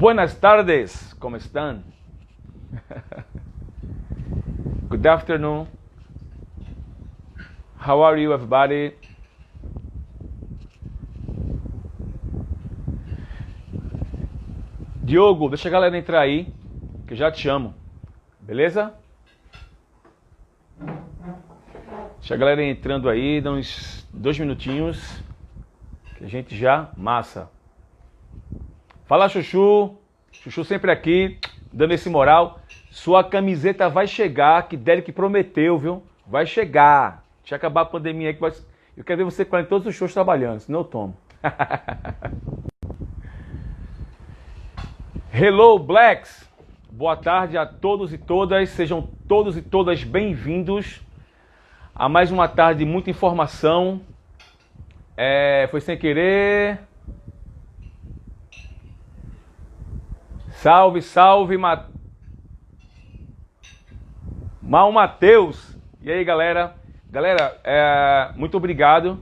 Buenas tardes, ¿cómo están? Good afternoon. How are you, everybody? Diogo, deixa a galera entrar aí, que eu já te chamo. Beleza? Deixa a galera entrando aí, dá uns 2 minutinhos, que a gente já massa. Fala, Chuchu. Chuchu sempre aqui, dando esse moral. Sua camiseta vai chegar, que Derek prometeu, viu? Vai chegar. Deixa acabar a pandemia aí, que vai... eu quero ver você em todos os shows trabalhando, senão eu tomo. Hello, Blacks. Boa tarde a todos e todas. Sejam todos e todas bem-vindos a mais uma tarde de muita informação. Foi sem querer. Salve, salve, Mal Mateus. E aí, galera? Galera, muito obrigado.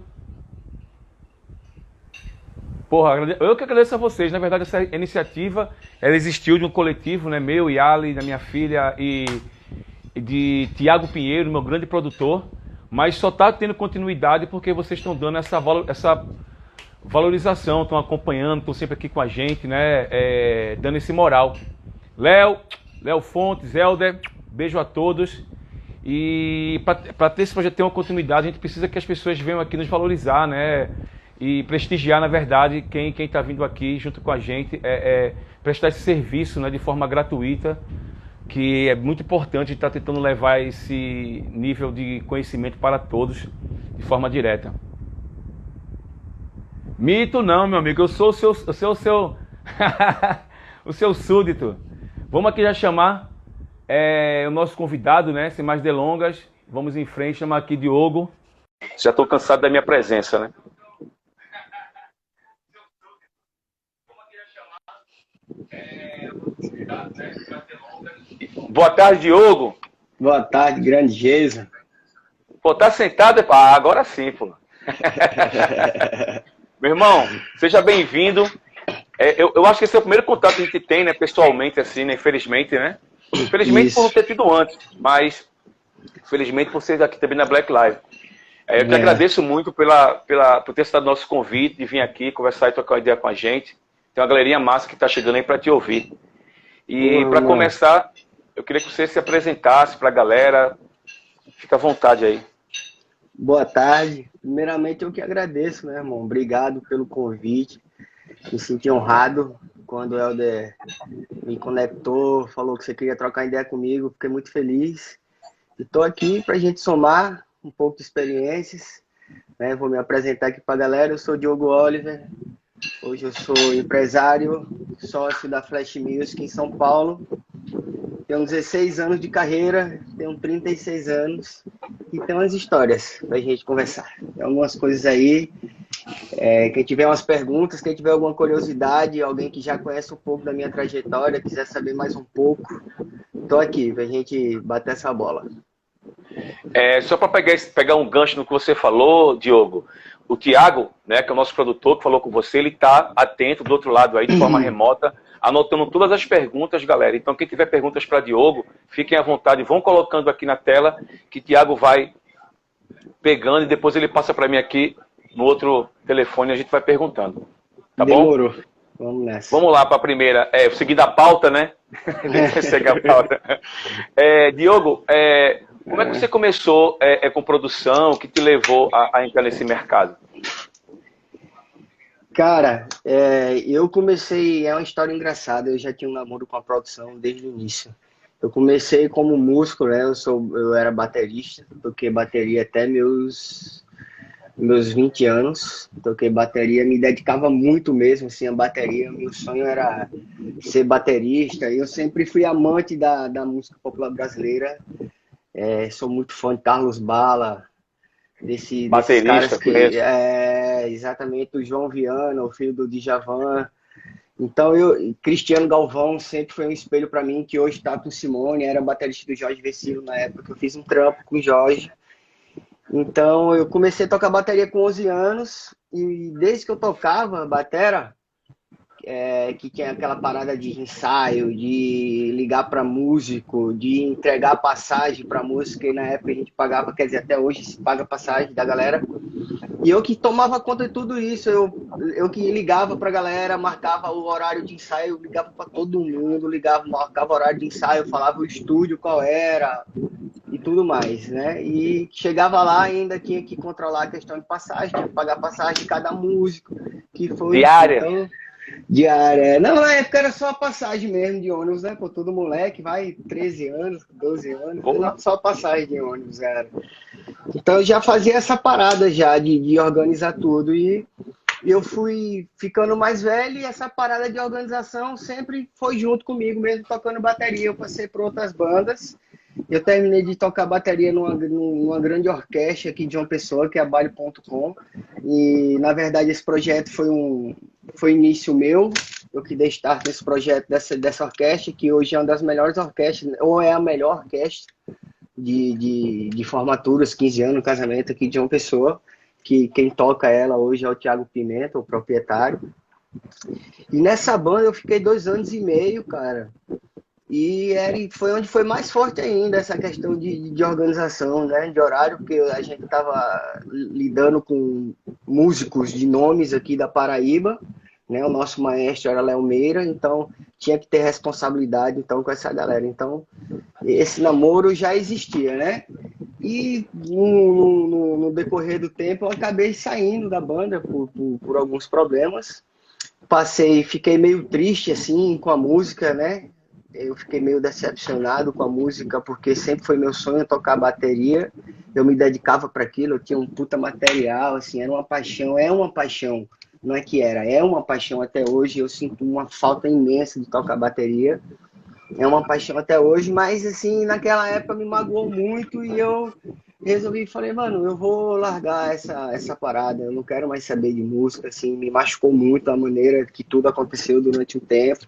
Porra, eu que agradeço a vocês. Na verdade, essa iniciativa, ela existiu de um coletivo, né, meu e Ali, da minha filha e de Tiago Pinheiro, meu grande produtor. Mas só está tendo continuidade porque vocês estão dando essa valorização, estão acompanhando, estão sempre aqui com a gente, né? Dando esse moral. Léo Fontes, Helder, beijo a todos. E para ter esse projeto ter uma continuidade, a gente precisa que as pessoas venham aqui nos valorizar, né? E prestigiar, na verdade, quem está vindo aqui junto com a gente, prestar esse serviço, né, de forma gratuita, que é muito importante estar tentando levar esse nível de conhecimento para todos de forma direta. Mito não, meu amigo, eu sou o seu o seu súdito. Vamos aqui já chamar o nosso convidado, né? Sem mais delongas, vamos em frente, chamar aqui Diogo. Já estou cansado da minha presença, né? Boa tarde, Diogo. Boa tarde, grande Geisa. Pô, tá sentado? Ah, agora sim, pô. Meu irmão, seja bem-vindo. Eu acho que esse é o primeiro contato que a gente tem, né, pessoalmente, assim, né, infelizmente, né? Infelizmente Isso. por não ter tido antes, mas felizmente por ser aqui também na Black Live. Eu te agradeço muito por ter aceitado o nosso convite, de vir aqui conversar e trocar uma ideia com a gente. Tem uma galerinha massa que está chegando aí para te ouvir. E para começar, eu queria que você se apresentasse para a galera. Fica à vontade aí. Boa tarde. Primeiramente, eu que agradeço, né, irmão? Obrigado pelo convite. Me senti honrado quando o Helder me conectou, falou que você queria trocar ideia comigo. Fiquei muito feliz. E estou aqui para a gente somar um pouco de experiências, né? Vou me apresentar aqui para a galera. Eu sou Diogo Oliver. Hoje eu sou empresário, sócio da Flash Music em São Paulo. Tenho 16 anos de carreira, tenho 36 anos e tem umas histórias pra gente conversar. Tem algumas coisas aí, quem tiver umas perguntas, quem tiver alguma curiosidade, alguém que já conhece um pouco da minha trajetória, quiser saber mais um pouco, tô aqui pra gente bater essa bola. Só para pegar um gancho no que você falou, Diogo, o Tiago, né, que é o nosso produtor que falou com você, ele está atento do outro lado aí, de forma remota, anotando todas as perguntas, galera. Então, quem tiver perguntas para Diogo, fiquem à vontade, vão colocando aqui na tela, que Tiago vai pegando e depois ele passa para mim aqui no outro telefone e a gente vai perguntando. Tá Demorou. Bom? Vamos nessa. Vamos lá para a primeira. Seguindo a pauta, né? Segue a pauta. Diogo, como é que você começou com produção? O que te levou a entrar nesse mercado? Cara, eu comecei, é uma história engraçada, eu já tinha um namoro com a produção desde o início. Eu comecei como músico, né? Eu era baterista, toquei bateria até meus 20 anos. Toquei bateria, me dedicava muito mesmo, assim, a bateria. Meu sonho era ser baterista. Eu sempre fui amante da música popular brasileira. Sou muito fã de Carlos Bala, desses caras que... exatamente, o João Viana, o filho do Djavan. Então, Cristiano Galvão sempre foi um espelho para mim, que hoje está com Simone, era baterista do Jorge Vecilo na época que eu fiz um trampo com o Jorge. Então, eu comecei a tocar bateria com 11 anos, e desde que eu tocava batera, que tinha aquela parada de ensaio, de ligar para músico, de entregar passagem para música, e na época a gente pagava, quer dizer, até hoje se paga passagem da galera. E eu que tomava conta de tudo isso, eu que ligava pra galera, marcava o horário de ensaio, ligava para todo mundo, marcava o horário de ensaio, falava o estúdio qual era e tudo mais, né? E chegava lá ainda tinha que controlar a questão de passagem, tinha que pagar a passagem de cada músico, que foi Diária. então, diária. Não, na época era só a passagem mesmo de ônibus, né? Pô, todo moleque, vai 13 anos, 12 anos, só a passagem de ônibus era. Então eu já fazia essa parada já de organizar tudo e eu fui ficando mais velho e essa parada de organização sempre foi junto comigo, mesmo tocando bateria. Eu passei por outras bandas. Eu terminei de tocar bateria numa grande orquestra aqui de uma pessoa, que é a Baile.com. E, na verdade, esse projeto foi início meu. Eu que dei start nesse projeto dessa orquestra, que hoje é uma das melhores orquestras, ou é a melhor orquestra de formaturas, 15 anos, casamento aqui de uma pessoa, que quem toca ela hoje é o Thiago Pimenta, o proprietário. E nessa banda eu fiquei 2 anos e meio, cara. E foi onde foi mais forte ainda essa questão de organização, né? De horário, porque a gente estava lidando com músicos de nomes aqui da Paraíba, né? O nosso maestro era Léo Meira, então tinha que ter responsabilidade então, com essa galera. Então, esse namoro já existia, né? E no decorrer do tempo eu acabei saindo da banda por alguns problemas. Fiquei meio triste assim com a música, né? Eu fiquei meio decepcionado com a música, porque sempre foi meu sonho tocar bateria. Eu me dedicava para aquilo, eu tinha um puta material, assim, era uma paixão, é uma paixão. Não é que era, é uma paixão até hoje. Eu sinto uma falta imensa de tocar bateria. É uma paixão até hoje, mas assim, naquela época me magoou muito e eu resolvi, falei, mano, eu vou largar essa parada, eu não quero mais saber de música, assim, me machucou muito a maneira que tudo aconteceu durante o tempo.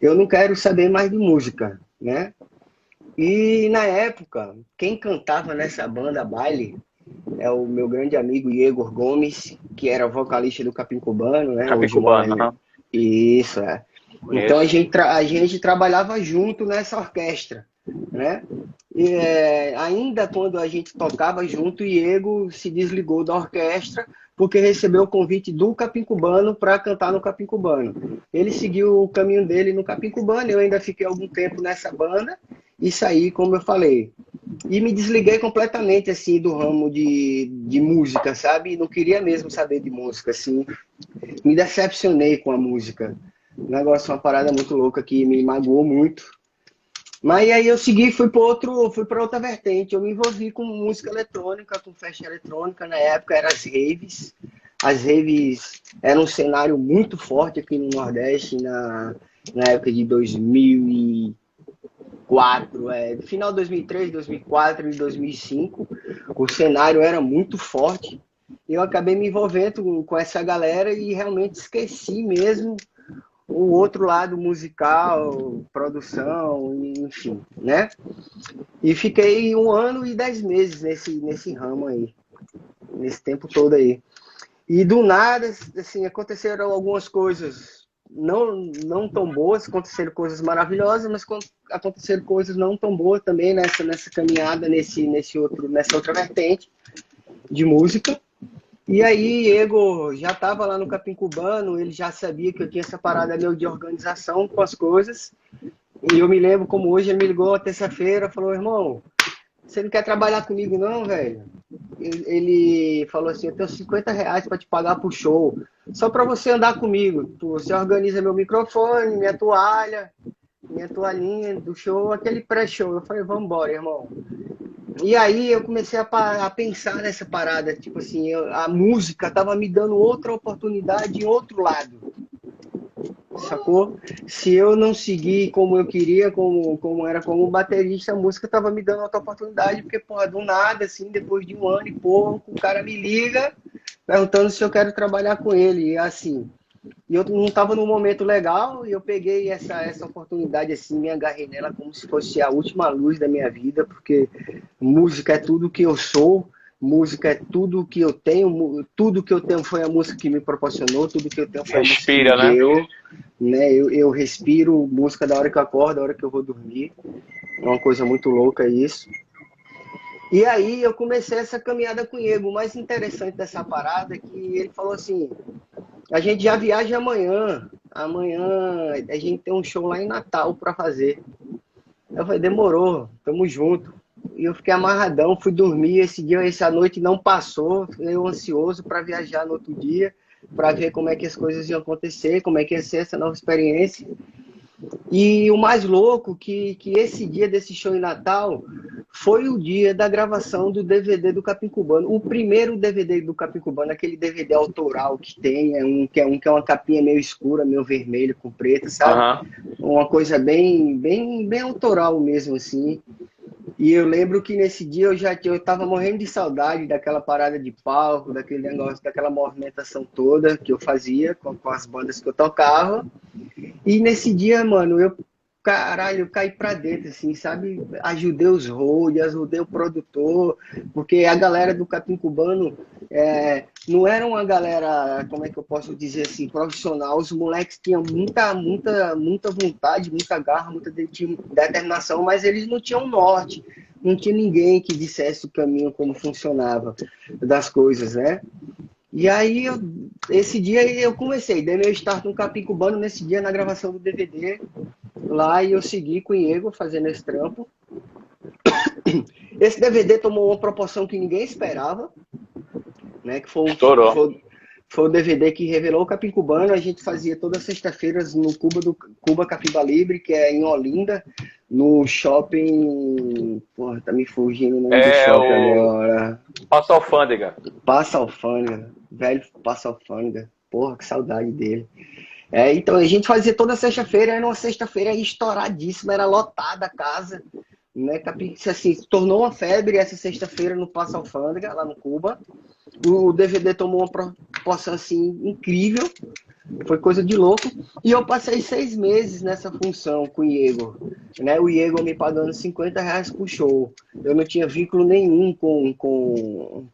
Eu não quero saber mais de música, né? E na época, quem cantava nessa banda baile é o meu grande amigo Igor Gomes, que era vocalista do Capim Cubano, né? Capim Hoje mora Cubano, em... Isso, é. Então a gente trabalhava junto nessa orquestra, né? E, ainda quando a gente tocava junto, o Diego se desligou da orquestra porque recebeu o convite do Capim Cubano para cantar no Capim Cubano. Ele seguiu o caminho dele no Capim Cubano, eu ainda fiquei algum tempo nessa banda e saí, como eu falei. E me desliguei completamente assim do ramo de música, sabe? Não queria mesmo saber de música, assim. Me decepcionei com a música. Um negócio, uma parada muito louca que me magoou muito. Mas aí eu segui, fui para outra vertente. Eu me envolvi com música eletrônica, com festa eletrônica. Na época eram as raves. As raves eram um cenário muito forte aqui no Nordeste na época de 2004, final de 2003, 2004 e 2005. O cenário era muito forte. Eu acabei me envolvendo com essa galera e realmente esqueci mesmo o outro lado musical, produção, enfim, né? E fiquei 1 ano e 10 meses nesse ramo aí, nesse tempo todo aí. E do nada, assim, aconteceram algumas coisas não tão boas, aconteceram coisas maravilhosas, mas aconteceram coisas não tão boas também nessa caminhada, nessa outra vertente de música. E aí, Diego já estava lá no Capim Cubano, ele já sabia que eu tinha essa parada meu de organização com as coisas. E eu me lembro como hoje ele me ligou terça-feira, falou, irmão, você não quer trabalhar comigo não, velho? Ele falou assim, eu tenho R$ 50 para te pagar pro show, só para você andar comigo. Você organiza meu microfone, minha toalhinha do show, aquele pré-show. Eu falei, vamos embora, irmão. E aí eu comecei a pensar nessa parada, tipo assim, a música estava me dando outra oportunidade em outro lado, sacou? Se eu não seguir como eu queria, como era como baterista, a música estava me dando outra oportunidade, porque, porra, do nada, assim, depois de 1 ano e pouco, o cara me liga perguntando se eu quero trabalhar com ele, e assim... E eu não estava num momento legal e eu peguei essa oportunidade assim, me agarrei nela como se fosse a última luz da minha vida, porque música é tudo que eu sou, música é tudo que eu tenho, tudo que eu tenho foi a música que me proporcionou, tudo que eu tenho foi a música que Respira, me né? deu, né? Eu respiro música da hora que eu acordo, da hora que eu vou dormir. É uma coisa muito louca isso. E aí eu comecei essa caminhada com o Diego. O mais interessante dessa parada é que ele falou assim, a gente já viaja amanhã. Amanhã a gente tem um show lá em Natal para fazer. Eu falei, demorou, tamo junto. E eu fiquei amarradão, fui dormir. Esse dia, essa noite não passou. Eu ansioso para viajar no outro dia, para ver como é que as coisas iam acontecer, como é que ia ser essa nova experiência. E o mais louco que esse dia desse show em Natal foi o dia da gravação do DVD do Capim Cubano. O primeiro DVD do Capim Cubano, aquele DVD autoral que tem, que é uma capinha meio escura, meio vermelho com preto, sabe? Aham. Uma coisa bem autoral mesmo, assim. E eu lembro que nesse dia eu tava morrendo de saudade daquela parada de palco, daquele negócio, daquela movimentação toda que eu fazia com as bandas que eu tocava. E nesse dia, mano, caralho, eu caí pra dentro, assim, sabe? Ajudei os roadies, ajudei o produtor, porque a galera do Capim Cubano não era uma galera, como é que eu posso dizer assim, profissional. Os moleques tinham muita vontade, muita garra, muita determinação, mas eles não tinham norte. Não tinha ninguém que dissesse o caminho, como funcionava das coisas, né? E aí, esse dia eu comecei, dei meu start no Capim Cubano nesse dia na gravação do DVD lá e eu segui com o Diego fazendo esse trampo. Esse DVD tomou uma proporção que ninguém esperava, né? Que Estourou. foi o DVD que revelou o Capim Cubano. A gente fazia todas as sextas-feiras no Cuba Capiba Libre, que é em Olinda, no shopping. Porra, tá me fugindo o nome do É shopping o agora. Passa Alfândega. Passa Alfândega, velho Passa Alfândega. Porra, que saudade dele. Então a gente fazia toda sexta-feira, era uma sexta-feira estouradíssima, era lotada a casa, né? Assim, se tornou uma febre essa sexta-feira no Passa Alfândega, lá no Cuba. O DVD tomou uma proporção assim incrível, foi coisa de louco. E eu passei 6 meses nessa função com o Diego, né? O Diego me pagando R$ 50 por show. Eu não tinha vínculo nenhum com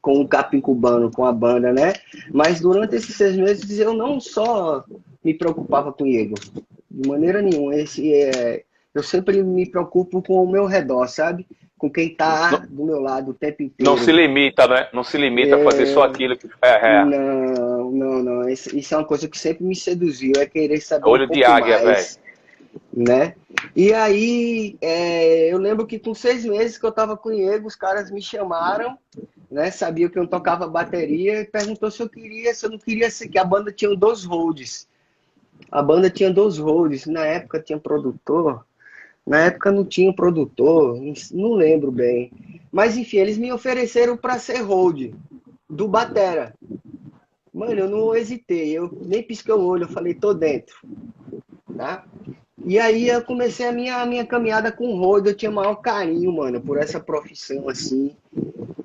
o Capim Cubano, com a banda, né? Mas durante esses 6 meses eu não só me preocupava com o Diego, de maneira nenhuma. Eu sempre me preocupo com o meu redor, sabe? Com quem tá Não, do meu lado o tempo não se inteiro. limita, né? Não se limita a fazer só aquilo que é. Não. Isso é uma coisa que sempre me seduziu, é querer saber um Olho de pouco águia, velho. mais, né? E aí, eu lembro que com 6 meses que eu tava com o Diego, os caras me chamaram, né? Sabia que eu tocava bateria e perguntou se eu não queria ser, que a banda tinha 2 holds. A banda tinha 2 holds. Na época tinha produtor. Na época não tinha produtor, não lembro bem. Mas enfim, eles me ofereceram para ser hold do batera. Mano, eu não hesitei, eu nem pisquei o olho, eu falei, tô dentro, tá? E aí eu comecei a minha caminhada com o rodo, eu tinha maior carinho, mano, por essa profissão, assim.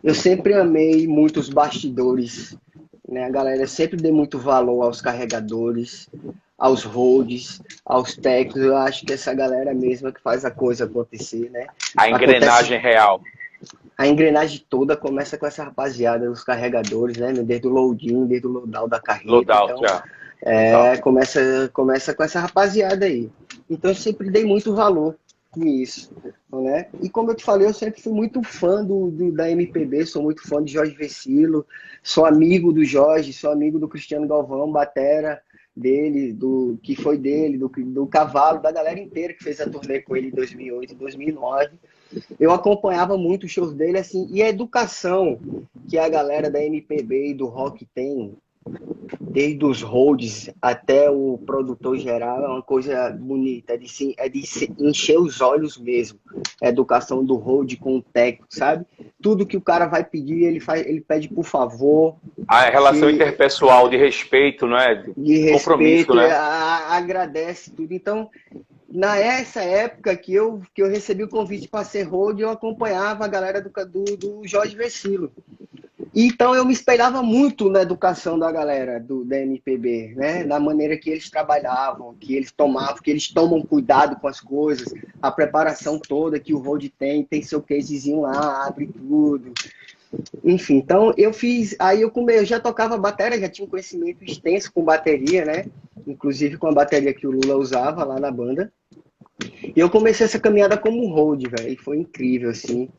Eu sempre amei muito os bastidores, né? A galera sempre deu muito valor aos carregadores, aos holds, aos técnicos. Eu acho que essa galera mesma que faz a coisa acontecer, né? A Acontece, engrenagem real. a engrenagem toda começa com essa rapaziada, os carregadores, né? Desde o loading, desde o loadout da carreta. Loadout, Então, já. Total. começa com essa rapaziada aí. Então, eu sempre dei muito valor com isso, né? E como eu te falei, eu sempre fui muito fã da MPB, sou muito fã de Jorge Vecilo, sou amigo do Jorge, sou amigo do Cristiano Galvão, batera dele, que foi dele, do Cavalo, da galera inteira que fez a turnê com ele em 2008 e 2009. Eu acompanhava muito os shows dele, assim, e a educação que a galera da MPB e do rock tem, desde os holds até o produtor geral, é uma coisa bonita, é de se encher os olhos mesmo. A educação do hold com o técnico, sabe? Tudo que o cara vai pedir, ele pede por favor. A relação Se, interpessoal de respeito, né? de Compromisso, respeito, né? agradece tudo. Então, nessa época que eu recebi o convite para ser hold, eu acompanhava a galera do Jorge Vecilo. Então eu me espelhava muito na educação da galera da MPB, né? Na maneira que eles trabalhavam, que eles tomavam, que eles tomam cuidado com as coisas, a preparação toda que o hold tem seu casezinho lá, abre tudo. Enfim, então eu fiz, aí eu já tocava bateria, já tinha um conhecimento extenso com bateria, né? Inclusive com a bateria que o Lula usava lá na banda. E eu comecei essa caminhada como road, velho, e foi incrível, assim.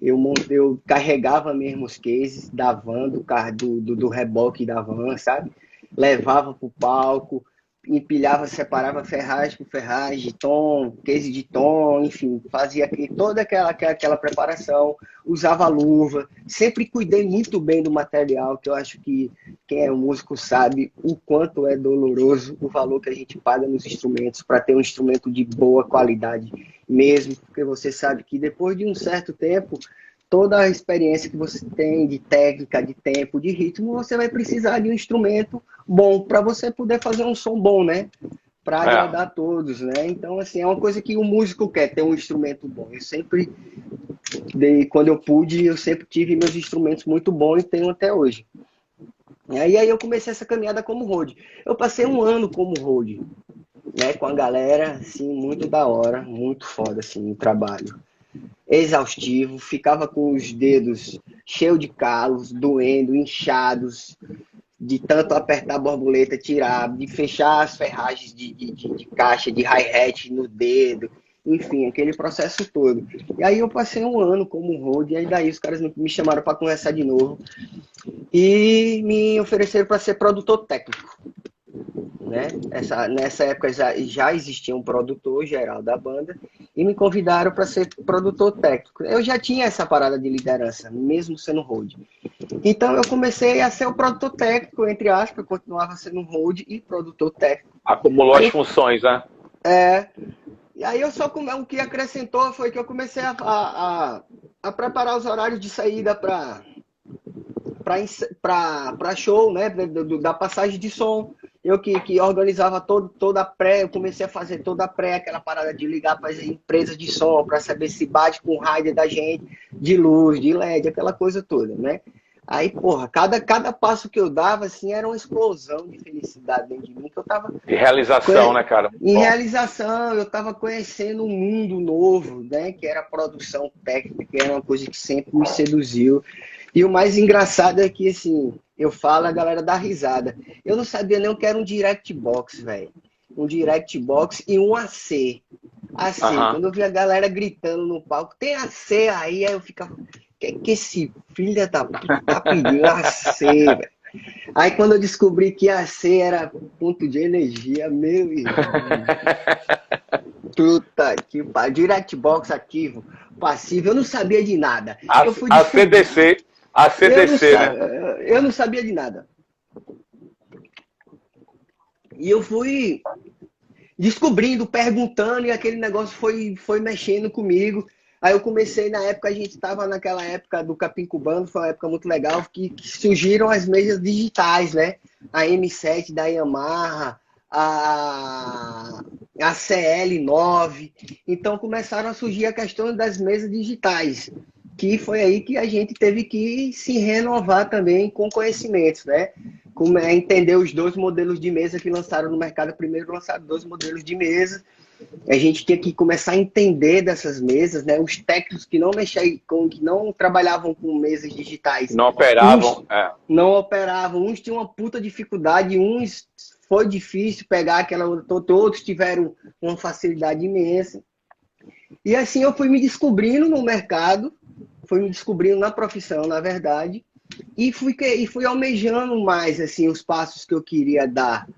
Eu carregava mesmo os cases da van, do reboque da van, sabe? Levava pro palco, empilhava, separava ferragem por ferragem, tom, case de tom, enfim, fazia toda aquela preparação, usava luva, sempre cuidei muito bem do material, que eu acho que quem é músico sabe o quanto é doloroso o valor que a gente paga nos instrumentos para ter um instrumento de boa qualidade mesmo, porque você sabe que depois de um certo tempo, toda a experiência que você tem de técnica, de tempo, de ritmo, você vai precisar de um instrumento bom para você poder fazer um som bom, né? Para É. agradar a todos, né? Então, assim, é uma coisa que o músico quer, ter um instrumento bom. Eu sempre, quando eu pude, eu sempre tive meus instrumentos muito bons e tenho até hoje. E aí eu comecei essa caminhada como road. Eu passei um ano como road, né? Com a galera, assim, muito da hora, muito foda, assim, o trabalho exaustivo, ficava com os dedos cheios de calos, doendo, inchados, de tanto apertar a borboleta, tirar, de fechar as ferragens de caixa, de hi-hat no dedo, enfim, aquele processo todo. E aí eu passei um ano como road, e aí daí os caras me chamaram para conversar de novo e me ofereceram para ser produtor técnico. Né? Nessa época já existia um produtor geral da banda e me convidaram para ser produtor técnico. Eu já tinha essa parada de liderança, mesmo sendo road. Então eu comecei a ser o produtor técnico, entre aspas, eu continuava sendo road e produtor técnico. Acumulou Aí as funções, né? e aí o que acrescentou foi que eu comecei a preparar os horários de saída para show, né? Da passagem de som. Eu que organizava toda a pré, eu comecei a fazer toda a pré, aquela parada de ligar para as empresas de som, para saber se bate com o rider da gente, de luz, de LED, aquela coisa toda, né? Aí, porra, cada passo que eu dava, assim, era uma explosão de felicidade dentro de mim, que eu tava De realização, né, cara? em Bom. realização, eu tava conhecendo um mundo novo, né? Que era a produção técnica, que era uma coisa que sempre me seduziu. E o mais engraçado é que, assim, eu falo, a galera dá risada. Eu não sabia nem o que era um direct box, velho. Um direct box e um AC. AC. Aham. Quando eu vi a galera gritando no palco, tem AC aí eu ficava, que esse filho da puta tá pedindo AC, velho? Aí quando eu descobri que AC era ponto de energia, meu irmão, puta que pariu, direct box ativo, passivo, eu não sabia de nada. Eu fui A descobrir. CDC, a CDC, né? Eu não sabia de nada. E eu fui descobrindo, perguntando, e aquele negócio foi mexendo comigo. Aí eu comecei, na época, a gente estava naquela época do Capim Cubano, foi uma época muito legal, que surgiram as mesas digitais, né? A M7 da Yamaha, a CL9. Então começaram a surgir a questão das mesas digitais, que foi aí que a gente teve que se renovar também com conhecimentos, né? Como é entender os dois modelos de mesa que lançaram no mercado. Primeiro lançaram dois modelos de mesa. A gente tinha que começar a entender dessas mesas, né? Os técnicos que não mexiam que não trabalhavam com mesas digitais. Não operavam. Uns É. não operavam, uns tinham uma puta dificuldade, uns foi difícil pegar aquela, outros tiveram uma facilidade imensa. E assim eu fui me descobrindo no mercado, fui me descobrindo na profissão, na verdade, e fui almejando mais assim os passos que eu queria dar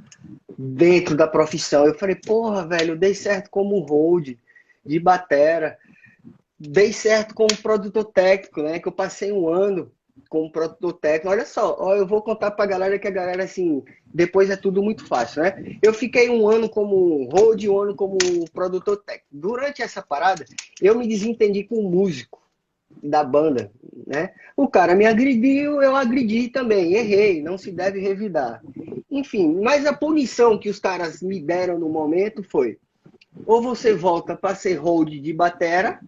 dentro da profissão. Eu falei, porra, velho, eu dei certo como hold de batera, dei certo como produtor técnico, né? Que eu passei um ano como produtor técnico. Olha só, ó, eu vou contar pra galera que a galera, assim, depois é tudo muito fácil, né? Eu fiquei um ano como hold e um ano como produtor técnico. Durante essa parada, eu me desentendi com o músico da banda, né? O cara me agrediu, eu agredi também, errei, não se deve revidar. Enfim, mas a punição que os caras me deram no momento foi: ou você volta para ser hold de batera,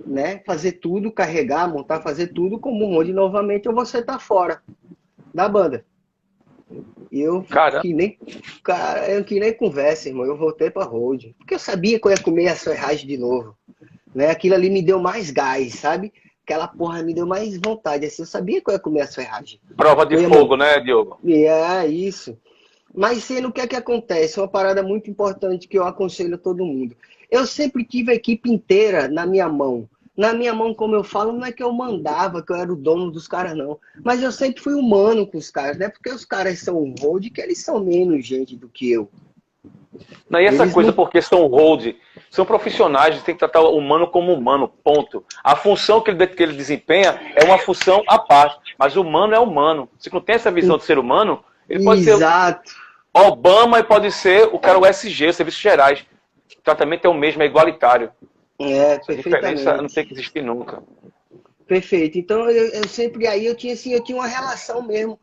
né? Fazer tudo, carregar, montar, fazer tudo como hold novamente, ou você tá fora da banda. E eu Cara, que nem, cara, eu que nem conversa, irmão. Eu voltei para hold, porque eu sabia que eu ia comer a serragem de novo, né? Aquilo ali me deu mais gás, sabe? aquela porra me deu mais vontade, assim, eu sabia que eu ia comer as ferragens. Prova de fogo, né, Diogo? E é isso. Mas sendo o que é que acontece? Uma parada muito importante que eu aconselho a todo mundo. Eu sempre tive a equipe inteira na minha mão. Na minha mão, como eu falo, não é que eu mandava, que eu era o dono dos caras, não. Mas eu sempre fui humano com os caras, não é porque os caras são um hold que eles são menos gente do que eu. Não, e essa Eles coisa, não... porque são hold, são profissionais, tem que tratar o humano como humano, ponto. A função que ele desempenha é uma função à parte, mas o humano é humano. Se não tem essa visão de ser humano, ele pode ser Exato. Obama e pode ser o cara USG, Serviços Gerais. O tratamento é o mesmo, é igualitário. É, Essa diferença não perfeitamente. tem que existir nunca. Perfeito. Então eu sempre aí eu tinha assim, eu tinha uma relação mesmo.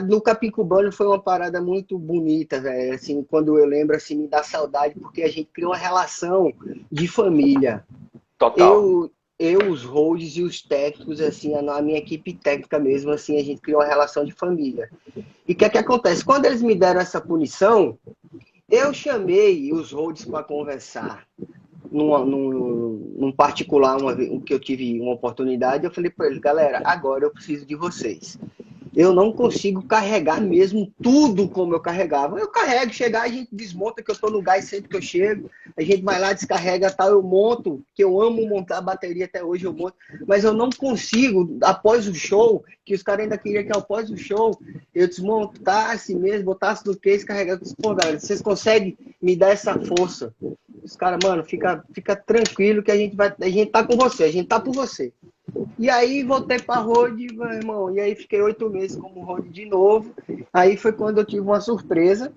No Capim Cubano foi uma parada muito bonita, velho. Assim, quando eu lembro assim, me dá saudade porque a gente criou uma relação de família. Total. Eu os holds e os técnicos assim, a minha equipe técnica mesmo assim, a gente criou uma relação de família. E o que é que acontece? Quando eles me deram essa punição, eu chamei os holds para conversar. Num particular, uma vez que eu tive uma oportunidade, eu falei para eles, galera, agora eu preciso de vocês. Eu não consigo carregar mesmo tudo como eu carregava. Eu carrego, chegar, a gente desmonta, que eu estou no gás sempre que eu chego, a gente vai lá, descarrega, tal, eu monto, que eu amo montar a bateria até hoje, eu monto, mas eu não consigo, após o show, que os caras ainda queriam que após o show eu desmontasse mesmo, botasse no case, carregasse. Pô, galera, vocês conseguem me dar essa força? Os caras, mano, fica tranquilo que a gente tá com você, a gente tá por você. E aí voltei pra Road, meu irmão, e aí fiquei 8 meses como Road de novo. Aí foi quando eu tive uma surpresa.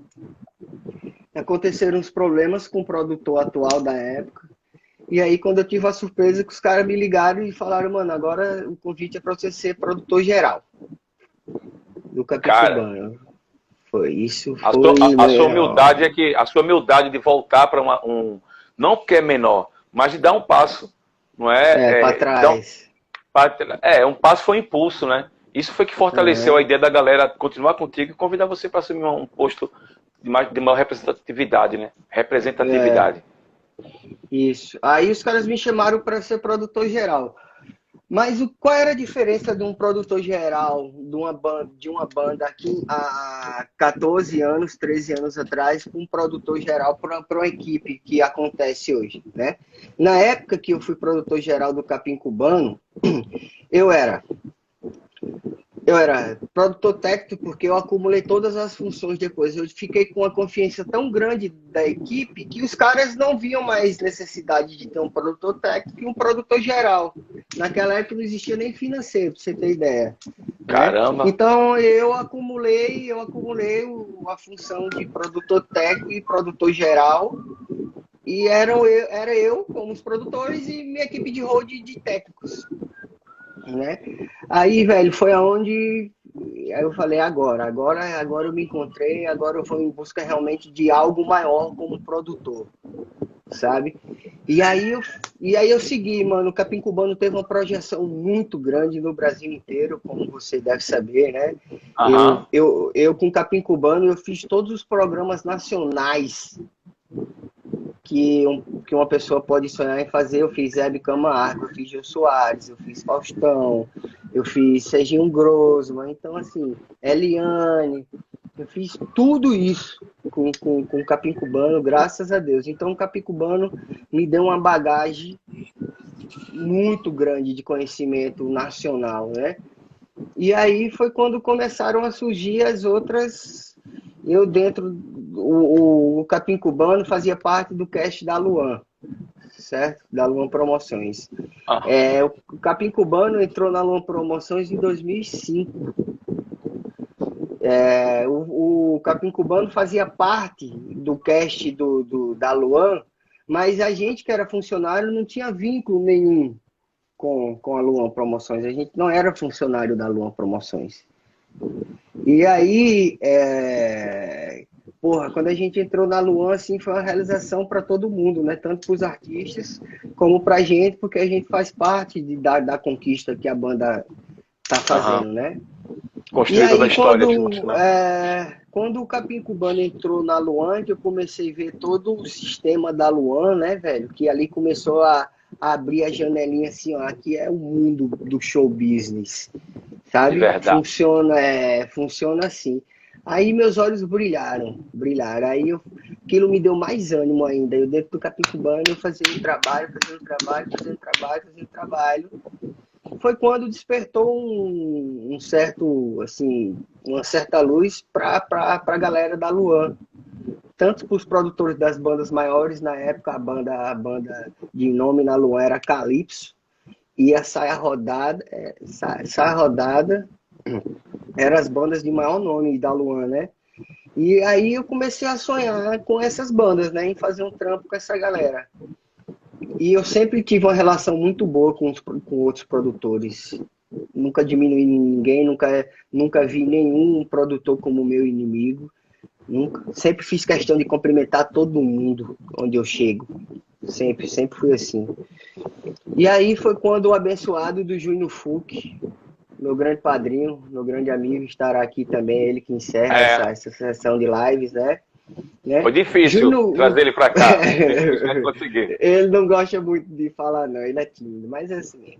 Aconteceram uns problemas com o produtor atual da época. E aí quando eu tive a surpresa que os caras me ligaram e falaram, mano, agora o convite é pra você ser produtor geral do Capim Cara, Cubano. Foi isso, a sua, foi, a sua meu. humildade é que a sua humildade de voltar para não porque é menor, mas de dar um passo, não é? É, pra trás. Um passo foi um impulso, né? Isso foi que fortaleceu a É. ideia da galera continuar contigo e convidar você para assumir um posto de maior representatividade, né? É, Representatividade. isso. Aí os caras me chamaram para ser produtor geral. Mas qual era a diferença de um produtor geral de uma banda aqui há 14 anos, 13 anos atrás, com um produtor geral para uma equipe que acontece hoje, né? Na época que eu fui produtor geral do Capim Cubano, eu era eu era produtor técnico porque eu acumulei todas as funções depois. Eu fiquei com uma confiança tão grande da equipe que os caras não viam mais necessidade de ter um produtor técnico e um produtor geral. Naquela época não existia nem financeiro, para você ter ideia. Né? Caramba, Então eu acumulei a função de produtor técnico e produtor geral. E era eu como os produtores e minha equipe de hold de técnicos. Né? Aí, velho, foi aonde aí eu falei, agora eu me encontrei, agora eu vou em busca realmente de algo maior como produtor, sabe? E aí eu segui, mano, o Capim Cubano teve uma projeção muito grande no Brasil inteiro, como você deve saber, né? aham, Eu com o Capim Cubano, eu fiz todos os programas nacionais que uma pessoa pode sonhar em fazer. Eu fiz Hebe Camargo, eu fiz Gil Soares, eu fiz Faustão, eu fiz Serginho Grossman, então assim, Eliane, eu fiz tudo isso com o Capim Cubano, graças a Deus. Então o Capim Cubano me deu uma bagagem muito grande de conhecimento nacional, né? E aí foi quando começaram a surgir as outras. Eu dentro. O Capim Cubano fazia parte do cast da Luan, certo? Da Luan Promoções. aham. O Capim Cubano entrou na Luan Promoções em 2005. O Capim Cubano fazia parte do cast da Luan, mas a gente que era funcionário não tinha vínculo nenhum com a Luan Promoções. A gente não era funcionário da Luan Promoções. E aí, porra, quando a gente entrou na Luan, assim, foi uma realização para todo mundo, né? Tanto para os artistas como para a gente, porque a gente faz parte da conquista que a banda tá Aham. fazendo, né? E Construir toda a aí, história juntos, né? quando o Capim Cubano entrou na Luan, que eu comecei a ver todo o sistema da Luan, né, velho? Que ali começou abrir a janelinha assim, ó, aqui é o mundo do show business, De sabe? verdade. Funciona assim. Aí meus olhos brilharam. Aí aquilo me deu mais ânimo ainda. Eu dentro do Capicubano, eu fazendo trabalho. Foi quando despertou um certo, assim, uma certa luz para a galera da Luan. Tanto para os produtores das bandas maiores, na época a banda de nome na Luan era Calypso, e a Saia Rodada eram as bandas de maior nome da Luan, né? E aí eu comecei a sonhar com essas bandas, né? Em fazer um trampo com essa galera. E eu sempre tive uma relação muito boa com outros produtores. Nunca diminui ninguém, nunca vi nenhum produtor como meu inimigo. Sempre fiz questão de cumprimentar todo mundo onde eu chego. Sempre fui assim. E aí foi quando o abençoado do Júnior Fuch, meu grande padrinho, meu grande amigo, estará aqui também, ele que encerra essa sessão de lives, né? Foi difícil trazer ele para cá. Foi difícil, mas consegui. Ele não gosta muito de falar, não, ele é tímido, mas é assim.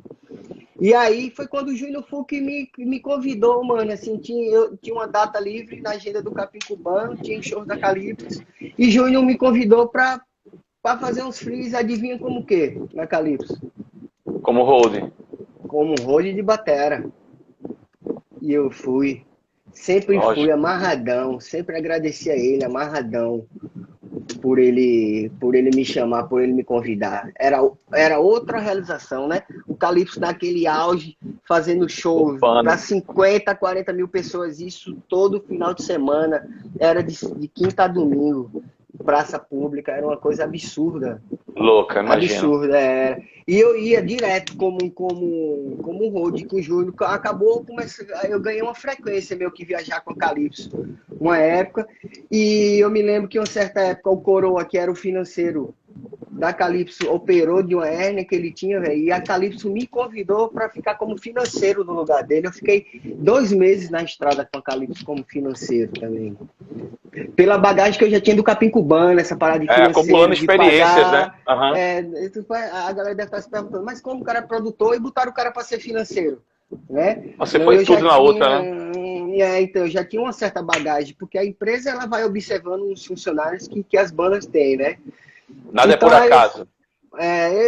E aí foi quando o Júnior Fuch me convidou, mano, assim, eu tinha uma data livre na agenda do Capim Cubano, tinha shows da Calypso, e Júnior me convidou para fazer uns frees, adivinha como o quê, na Calypso? Como holding. Como um rolo de batera. E eu fui. Sempre fui amarradão, sempre agradeci a ele, amarradão, por ele me chamar, por ele me convidar. Era outra realização, né? O Calypso naquele auge, fazendo shows para 50, 40 mil pessoas, isso todo final de semana, era de quinta a domingo, praça pública, era uma coisa absurda. Louca, imagina. Absurda, era. E eu ia direto como road com o Júnior. Acabou, eu ganhei uma frequência meio que viajar com a Calypso, uma época. E eu me lembro que uma certa época o Coroa, que era o financeiro da Calypso, operou de uma hérnia que ele tinha, velho. E a Calypso me convidou para ficar como financeiro no lugar dele. Eu fiquei 2 meses na estrada com a Calypso como financeiro também. Pela bagagem que eu já tinha do Capim Cubano, essa parada de financeiro. Acumulando experiências, pagar, né? A galera deve estar se perguntando, mas como o cara é produtor e botaram o cara para ser financeiro? Né? Você foi tudo na outra, né? Então, eu já tinha uma certa bagagem, porque a empresa ela vai observando os funcionários que as bandas têm, né? Nada então, é por acaso.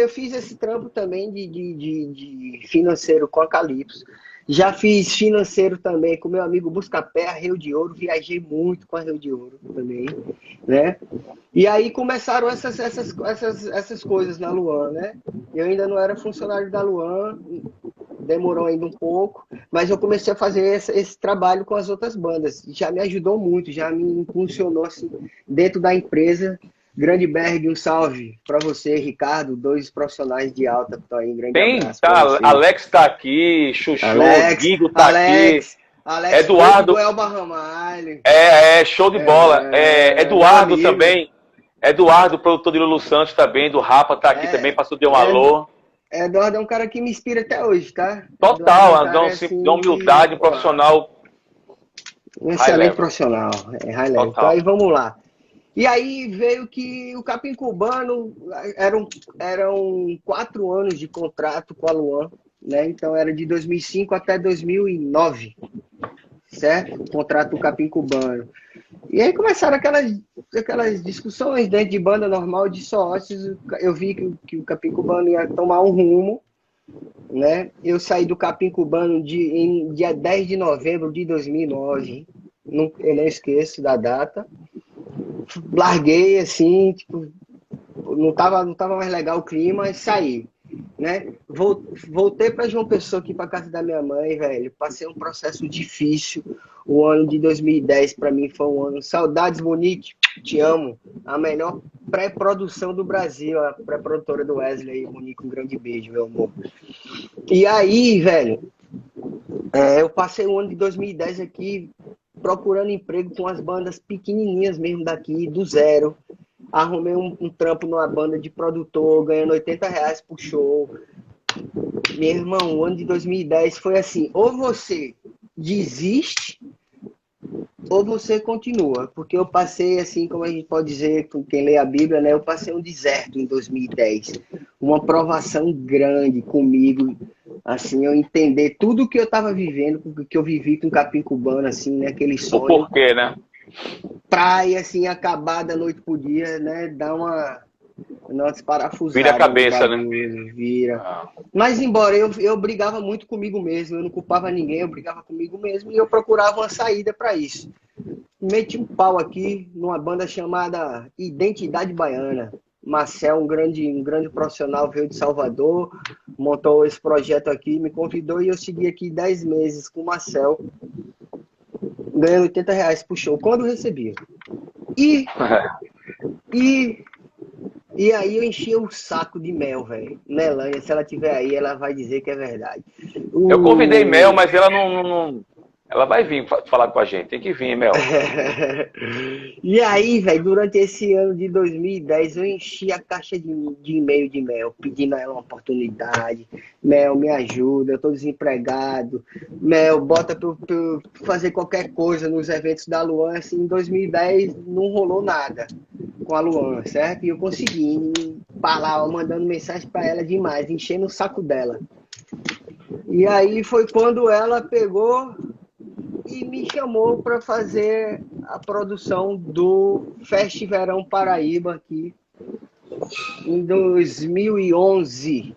Eu fiz esse trampo também de financeiro com a Calypso. Já fiz financeiro também com meu amigo Buscapé, a Rio de Ouro. Viajei muito com a Rio de Ouro também, né? E aí começaram essas coisas na Luan, né? Eu ainda não era funcionário da Luan, demorou ainda um pouco, mas eu comecei a fazer esse trabalho com as outras bandas. Já me ajudou muito, já me impulsionou assim, dentro da empresa. Grande Berg, um salve para você, Ricardo, 2 profissionais de alta que estão aí. Grande abraço. Alex tá aqui, Chuchu, Guigo tá Alex, Eduardo. Elba Ramalho. Show de bola. Eduardo também. Eduardo, produtor de Lulu Santos também, do Rapa, tá aqui também, passou de um alô. Eduardo é um cara que me inspira até hoje, tá? Total, de humildade, profissional. Um excelente profissional, high level. Então aí vamos lá. E aí veio que o Capim Cubano eram 4 anos de contrato com a Luan, né? Então era de 2005 até 2009, certo? O contrato do Capim Cubano. E aí começaram aquelas discussões dentro de banda normal de sócios. Eu vi que o Capim Cubano ia tomar um rumo, né? Eu saí do Capim Cubano em dia 10 de novembro de 2009. Eu nem esqueço da data. Larguei assim, tipo, não tava mais legal o clima e saí, né? Voltei para João Pessoa aqui para casa da minha mãe, velho. Passei um processo difícil. O ano de 2010 para mim foi um ano. Saudades, Monique, te amo. A melhor pré-produção do Brasil, a pré-produtora do Wesley, Monique, um grande beijo, meu amor. E aí, velho, eu passei o ano de 2010 aqui procurando emprego com as bandas pequenininhas mesmo daqui, do zero. Arrumei um trampo numa banda de produtor, ganhando R$80 por show. Meu irmão, o ano de 2010 foi assim, ou você desiste ou você continua, porque eu passei, assim, como a gente pode dizer, com quem lê a Bíblia, né? Eu passei um deserto em 2010, uma provação grande comigo, assim, eu entender tudo que eu estava vivendo, que eu vivi com Capim Cubano, assim, né? Aquele O sonho, porquê, né? praia, assim, acabar da noite pro dia, né? Dar uma Vira a desparafusada no cabeça, né? bagulho, vira. Ah. Mas embora eu brigava muito comigo mesmo, eu não culpava ninguém, eu brigava comigo mesmo e eu procurava uma saída para isso. Meti um pau aqui numa banda chamada Identidade Baiana. Marcel, um grande profissional, veio de Salvador, montou esse projeto aqui, me convidou e eu segui aqui 10 meses com o Marcel, ganhando R$ 80 pro show, quando recebia. E, e, e aí eu enchi o saco de Mel, velho. Melânia, se ela tiver aí, ela vai dizer que é verdade. Eu convidei Mel, O... mas ela ela vai vir falar com a gente. Tem que vir, Mel. E aí, velho, durante esse ano de 2010, eu enchi a caixa de e-mail de Mel, pedindo a ela uma oportunidade. Mel, me ajuda, eu tô desempregado. Mel, bota pra eu fazer qualquer coisa nos eventos da Luan. Assim, em 2010 não rolou nada com a Luan, certo? E eu consegui falar, mandando mensagem pra ela demais, enchendo o saco dela. E aí foi quando ela pegou e me chamou para fazer a produção do Festiverão Paraíba aqui em 2011.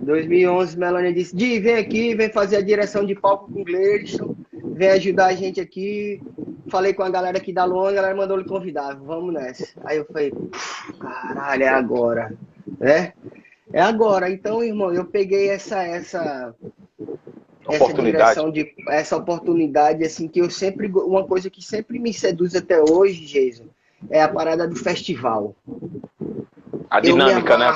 2011, Melania disse: Di, vem aqui, vem fazer a direção de palco com o Gleison, vem ajudar a gente aqui. Falei com a galera aqui da Luan, a galera mandou lhe convidar, vamos nessa. Aí eu falei: caralho, é agora, né? É agora. Então, irmão, eu peguei essa Oportunidade. direção essa oportunidade, assim, que eu sempre, uma coisa que sempre me seduz até hoje, Jason, é a parada do festival. A dinâmica, né?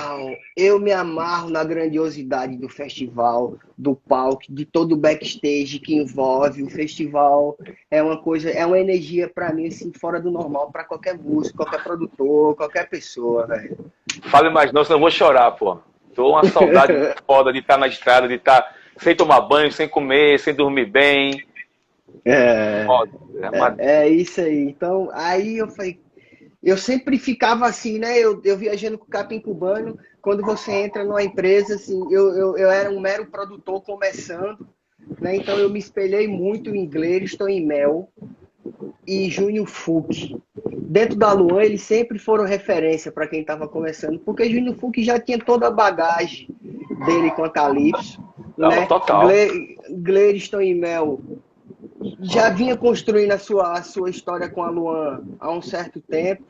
Eu me amarro na grandiosidade do festival, do palco, de todo o backstage que envolve o festival. É uma coisa, é uma energia para mim assim fora do normal para qualquer músico, qualquer produtor, qualquer pessoa, velho. Fale mais não, senão eu vou chorar, pô. Tô uma saudade foda de estar na estrada, de estar sem tomar banho, sem comer, sem dormir bem. Foda. É isso aí. Então, aí eu falei, eu sempre ficava assim, né? Eu viajando com o Capim Cubano, quando você entra numa empresa, assim, eu era um mero produtor começando, né? Então eu me espelhei muito em Gleison e Mel e Júnior Fuch. Dentro da Luan, eles sempre foram referência para quem estava começando, porque Júnior Fuch já tinha toda a bagagem dele com a Calypso, Não, né? total. Gleison e Mel já vinha construindo a sua história com a Luan há um certo tempo,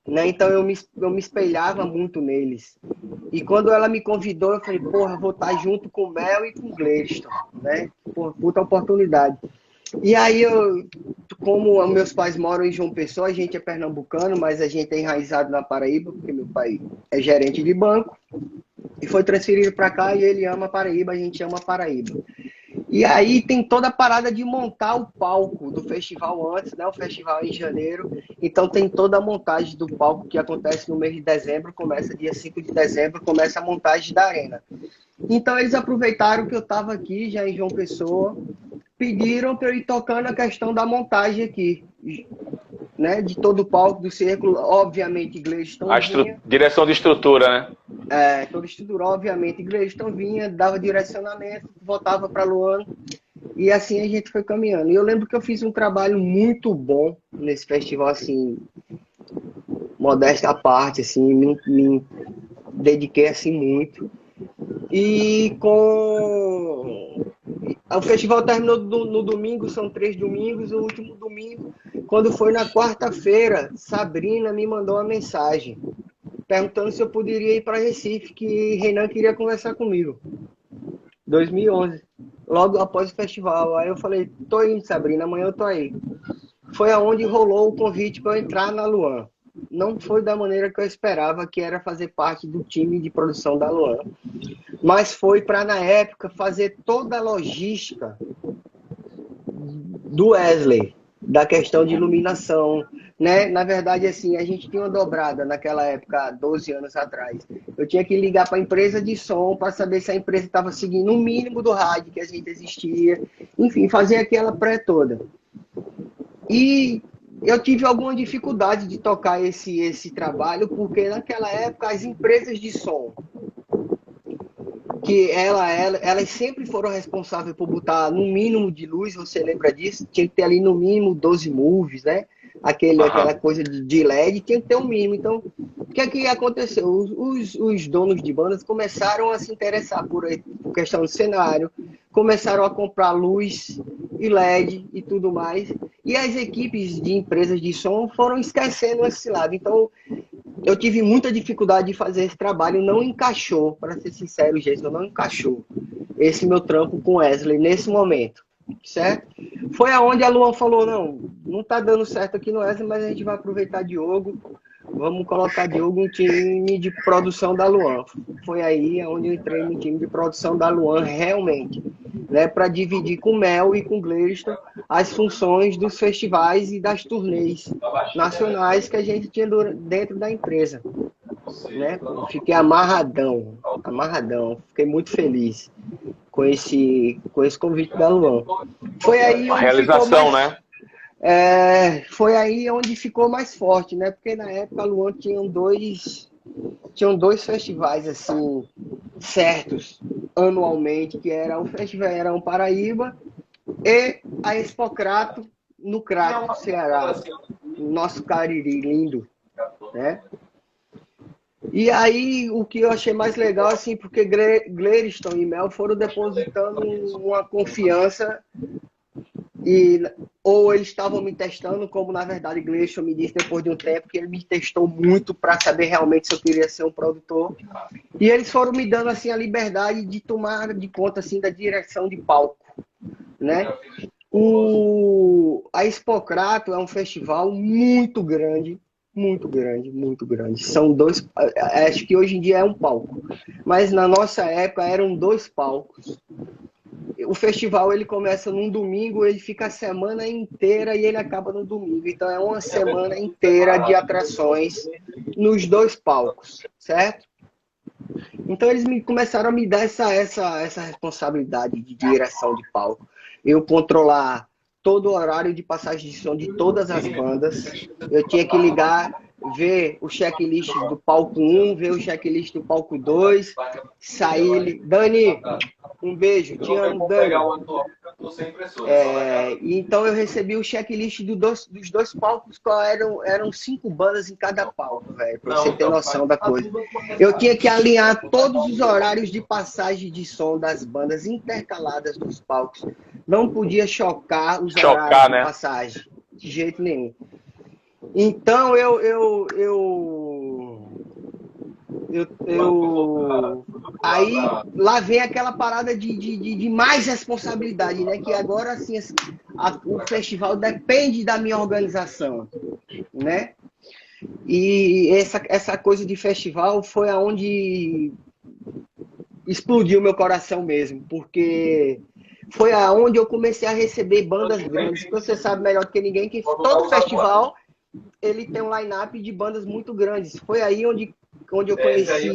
né? Então eu me espelhava muito neles. E quando ela me convidou, eu falei, porra, vou estar junto com o Mel e com o Gleison, né? Porra, puta oportunidade. E aí como meus pais moram em João Pessoa, a gente é pernambucano, mas a gente é enraizado na Paraíba, porque meu pai é gerente de banco, e foi transferido para cá e ele ama a Paraíba, a gente ama a Paraíba. E aí tem toda a parada de montar o palco do festival antes, né? O festival é em janeiro. Então tem toda a montagem do palco que acontece no mês de dezembro, começa dia 5 de dezembro, começa a montagem da arena. Então eles aproveitaram que eu estava aqui já em João Pessoa, pediram para eu ir tocando a questão da montagem aqui, né? De todo o palco do círculo, obviamente Gleison vinha. Direção de estrutura, né? Toda estrutura, obviamente Gleison vinha, dava direcionamento, voltava para Luan. E assim a gente foi caminhando. E eu lembro que eu fiz um trabalho muito bom nesse festival, assim, modesta à parte, assim, me dediquei assim muito. E o festival terminou no domingo, são 3 domingos, o último domingo, quando foi na quarta-feira, Sabrina me mandou uma mensagem perguntando se eu poderia ir para Recife, que Renan queria conversar comigo. 2011, logo após o festival. Aí eu falei, tô indo, Sabrina, amanhã eu tô aí. Foi aonde rolou o convite para eu entrar na Luan. Não foi da maneira que eu esperava, que era fazer parte do time de produção da Luan. Mas foi para, na época, fazer toda a logística do Wesley, da questão de iluminação, né? Na verdade, assim, a gente tinha uma dobrada naquela época, 12 anos atrás. Eu tinha que ligar para a empresa de som para saber se a empresa estava seguindo o mínimo do rádio que a gente existia. Enfim, fazer aquela pré toda. E eu tive alguma dificuldade de tocar esse trabalho, porque naquela época as empresas de som, que elas sempre foram responsáveis por botar no mínimo de luz, você lembra disso? Tinha que ter ali no mínimo 12 movies, né? Aquela coisa de LED, tinha que ter um mínimo. Então, o que é que aconteceu? Os donos de bandas começaram a se interessar por questão do cenário, começaram a comprar luz e LED e tudo mais, e as equipes de empresas de som foram esquecendo esse lado. Então, eu tive muita dificuldade de fazer esse trabalho, não encaixou, para ser sincero, Jason, não encaixou esse meu trampo com Wesley nesse momento, certo? Foi aonde a Luan falou, não tá dando certo aqui no Wesley, mas a gente vai aproveitar Diogo, vamos colocar Diogo no time de produção da Luan. Foi aí onde eu entrei no time de produção da Luan realmente, né, para dividir com o Mel e com o Gleison as funções dos festivais e das turnês nacionais que a gente tinha dentro da empresa. Né? Fiquei amarradão, fiquei muito feliz com esse convite da Luan. Foi aí Uma onde realização, né? Foi aí onde ficou mais forte, né? Porque na época a Luan tinham dois festivais assim certos anualmente, que era o Festival Verão Paraíba e a Expocrato no Crato, Ceará. Nosso Cariri lindo, né? E aí, o que eu achei mais legal, assim, porque Gleison e Mel foram depositando uma confiança ou eles estavam me testando, como na verdade Gleison me disse depois de um tempo, que ele me testou muito para saber realmente se eu queria ser um produtor. E eles foram me dando assim a liberdade de tomar de conta assim da direção de palco, né? A Expocrato é um festival muito grande, muito grande, muito grande. São dois, acho que hoje em dia é um palco, mas na nossa época eram dois palcos. O festival ele começa num domingo, ele fica a semana inteira e ele acaba no domingo. Então é uma semana inteira de atrações nos dois palcos, certo? Então eles começaram a me dar essa responsabilidade de direção de palco. Eu controlar todo o horário de passagem de som de todas as bandas. Eu tinha que ligar, ver o checklist do palco 1, ver o checklist do palco 2, sair... Dani, um beijo, te amo, Dani. Então eu recebi o checklist dos dois palcos, eram 5 bandas em cada palco, velho, pra você ter noção da coisa. Eu tinha que alinhar todos os horários de passagem de som das bandas intercaladas dos palcos. Não podia chocar os horários de passagem, de jeito nenhum. Então aí lá vem aquela parada de mais responsabilidade, né? Que agora assim, o festival depende da minha organização, né? E essa coisa de festival foi aonde explodiu meu coração mesmo, porque foi aonde eu comecei a receber bandas grandes. Você sabe melhor do que ninguém que todo festival ele tem um line-up de bandas muito grandes. Foi aí onde eu conheci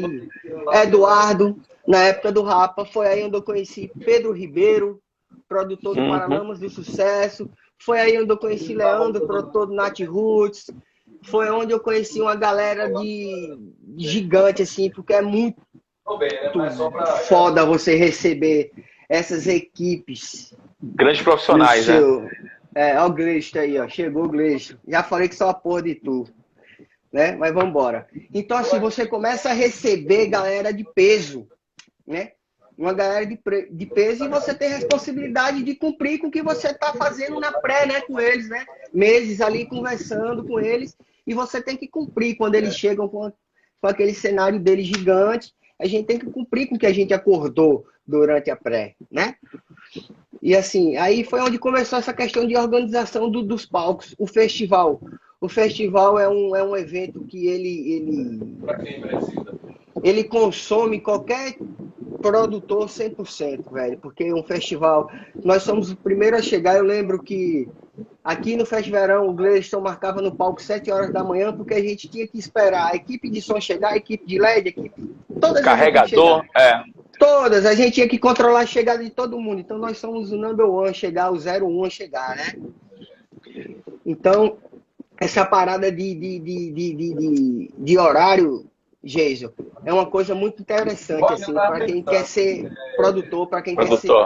Eduardo, na época do Rapa. Foi aí onde eu conheci Pedro Ribeiro, produtor do Paralamas do Sucesso. Foi aí onde eu conheci Leandro, produtor do Nat Roots. Foi onde eu conheci uma galera de gigante, assim, porque é muito foda você receber essas equipes. Grandes profissionais, né? Olha o Gleison aí, ó. Chegou o Gleison. Já falei que só a porra de tu. Né? Mas vamos embora. Então, assim, você começa a receber galera de peso, né? Uma galera de peso, e você tem a responsabilidade de cumprir com o que você está fazendo na pré, né? Com eles, né? Meses ali conversando com eles, e você tem que cumprir quando eles chegam com aquele cenário deles gigante. A gente tem que cumprir com o que a gente acordou durante a pré, né? E assim, aí foi onde começou essa questão de organização dos palcos. O festival é um evento que ele consome qualquer produtor 100%, velho. Porque um festival, nós somos o primeiro a chegar. Eu lembro que aqui no Festiverão o Gleison marcava no palco 7 horas da manhã, porque a gente tinha que esperar a equipe de som chegar, a equipe de LED, todas carregador, todas, a gente tinha que controlar a chegada de todo mundo. Então nós somos o number one chegar, o 01 a chegar, né? Então, essa parada de horário, Geiso, é uma coisa muito interessante, assim, para quem quer ser produtor, para quem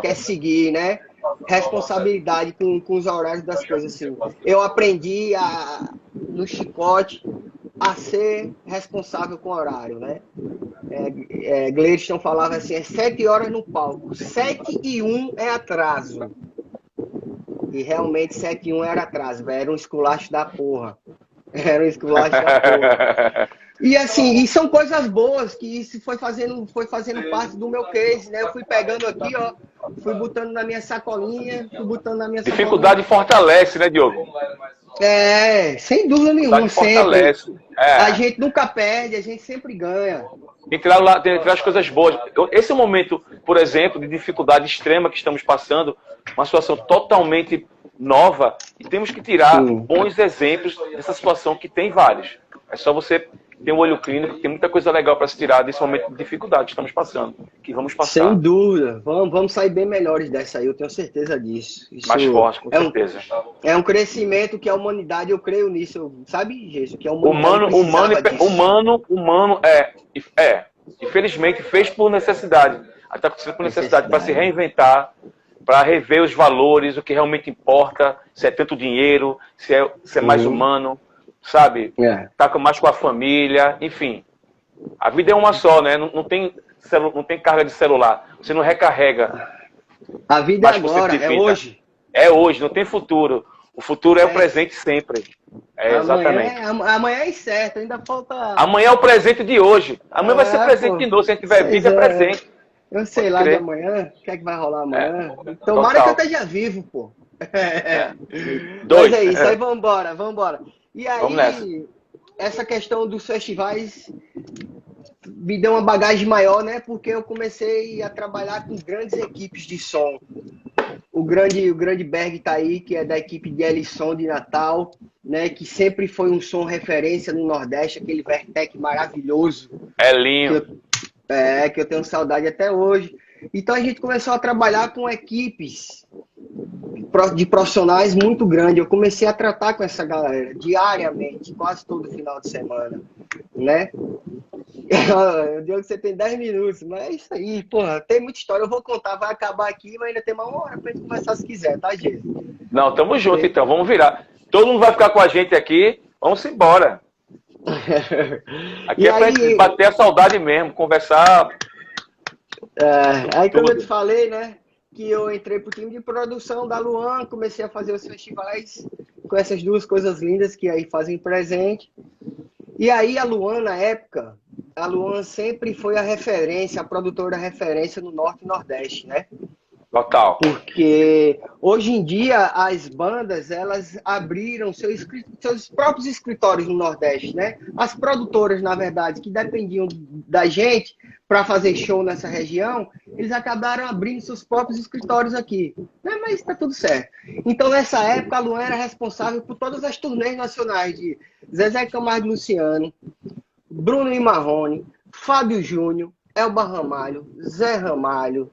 quer seguir, né? Responsabilidade com os horários das coisas, assim. Eu aprendi no chicote a ser responsável com o horário, né? Gleison falava assim, 7 horas no palco, 7:01 é atraso. E realmente 7:01 era atraso, era um esculacho da porra. Era um esculacho da porra. E assim, e são coisas boas que isso foi fazendo parte do meu case, né? Eu fui pegando aqui, ó, fui botando na minha sacolinha, Dificuldade fortalece, né, Diogo? Sem dúvida nenhuma, sempre. A gente nunca perde, a gente sempre ganha. Tem que tirar as coisas boas. Esse é um momento, por exemplo, de dificuldade extrema que estamos passando, uma situação totalmente nova, e temos que tirar bons exemplos dessa situação, que tem vários. É só você ter um olho clínico, tem muita coisa legal para se tirar desse momento de dificuldade que estamos passando, que vamos passar. Sem dúvida. Vamos sair bem melhores dessa aí, eu tenho certeza disso. Isso mais forte, com certeza. É um crescimento que a humanidade, eu creio nisso, sabe, Jesus? Que a humanidade humano infelizmente fez por necessidade. Está acontecendo por necessidade, para se reinventar, para rever os valores, o que realmente importa, se é tanto dinheiro, se é mais humano, sabe? Tá mais com a família, enfim. A vida é uma só, né? Não tem carga de celular. Você não recarrega. A vida é agora, é hoje. É hoje, não tem futuro. O futuro é o presente sempre. Exatamente. Amanhã é incerto, ainda falta... Amanhã é o presente de hoje. Amanhã vai ser presente de novo. Se a gente tiver vida, é presente. Eu sei lá de amanhã, o que é que vai rolar amanhã. Tomara que eu esteja vivo, pô. Mas é isso, aí vambora. E aí, essa questão dos festivais me deu uma bagagem maior, né? Porque eu comecei a trabalhar com grandes equipes de som. O grande Berg tá aí, que é da equipe de Elisson de Natal, né? Que sempre foi um som referência no Nordeste, aquele Vertec maravilhoso. Lindo. Que eu tenho saudade até hoje. Então a gente começou a trabalhar com equipes de profissionais muito grandes. Eu comecei a tratar com essa galera diariamente, quase todo final de semana, né? Eu digo que você tem 10 minutos, mas é isso aí, porra, tem muita história. Eu vou contar, vai acabar aqui, mas ainda tem uma hora pra gente conversar se quiser, tá, gente? Não, tamo junto então, vamos virar. Todo mundo vai ficar com a gente aqui, vamos embora. Aqui pra gente bater a saudade mesmo, conversar. Aí como eu te falei, né, que eu entrei pro time de produção da Luan, comecei a fazer os festivais com essas duas coisas lindas que aí fazem presente. E aí a Luan, na época, a Luan sempre foi a referência, a produtora referência no Norte e Nordeste, né? Total. Porque hoje em dia as bandas, elas abriram seus próprios escritórios no Nordeste, né? As produtoras, na verdade, que dependiam da gente para fazer show nessa região, eles acabaram abrindo seus próprios escritórios aqui, né? Mas está tudo certo. Então, nessa época, a Luan era responsável por todas as turnês nacionais de Zezé Camargo e Luciano, Bruno e Marrone, Fábio Júnior, Elba Ramalho, Zé Ramalho,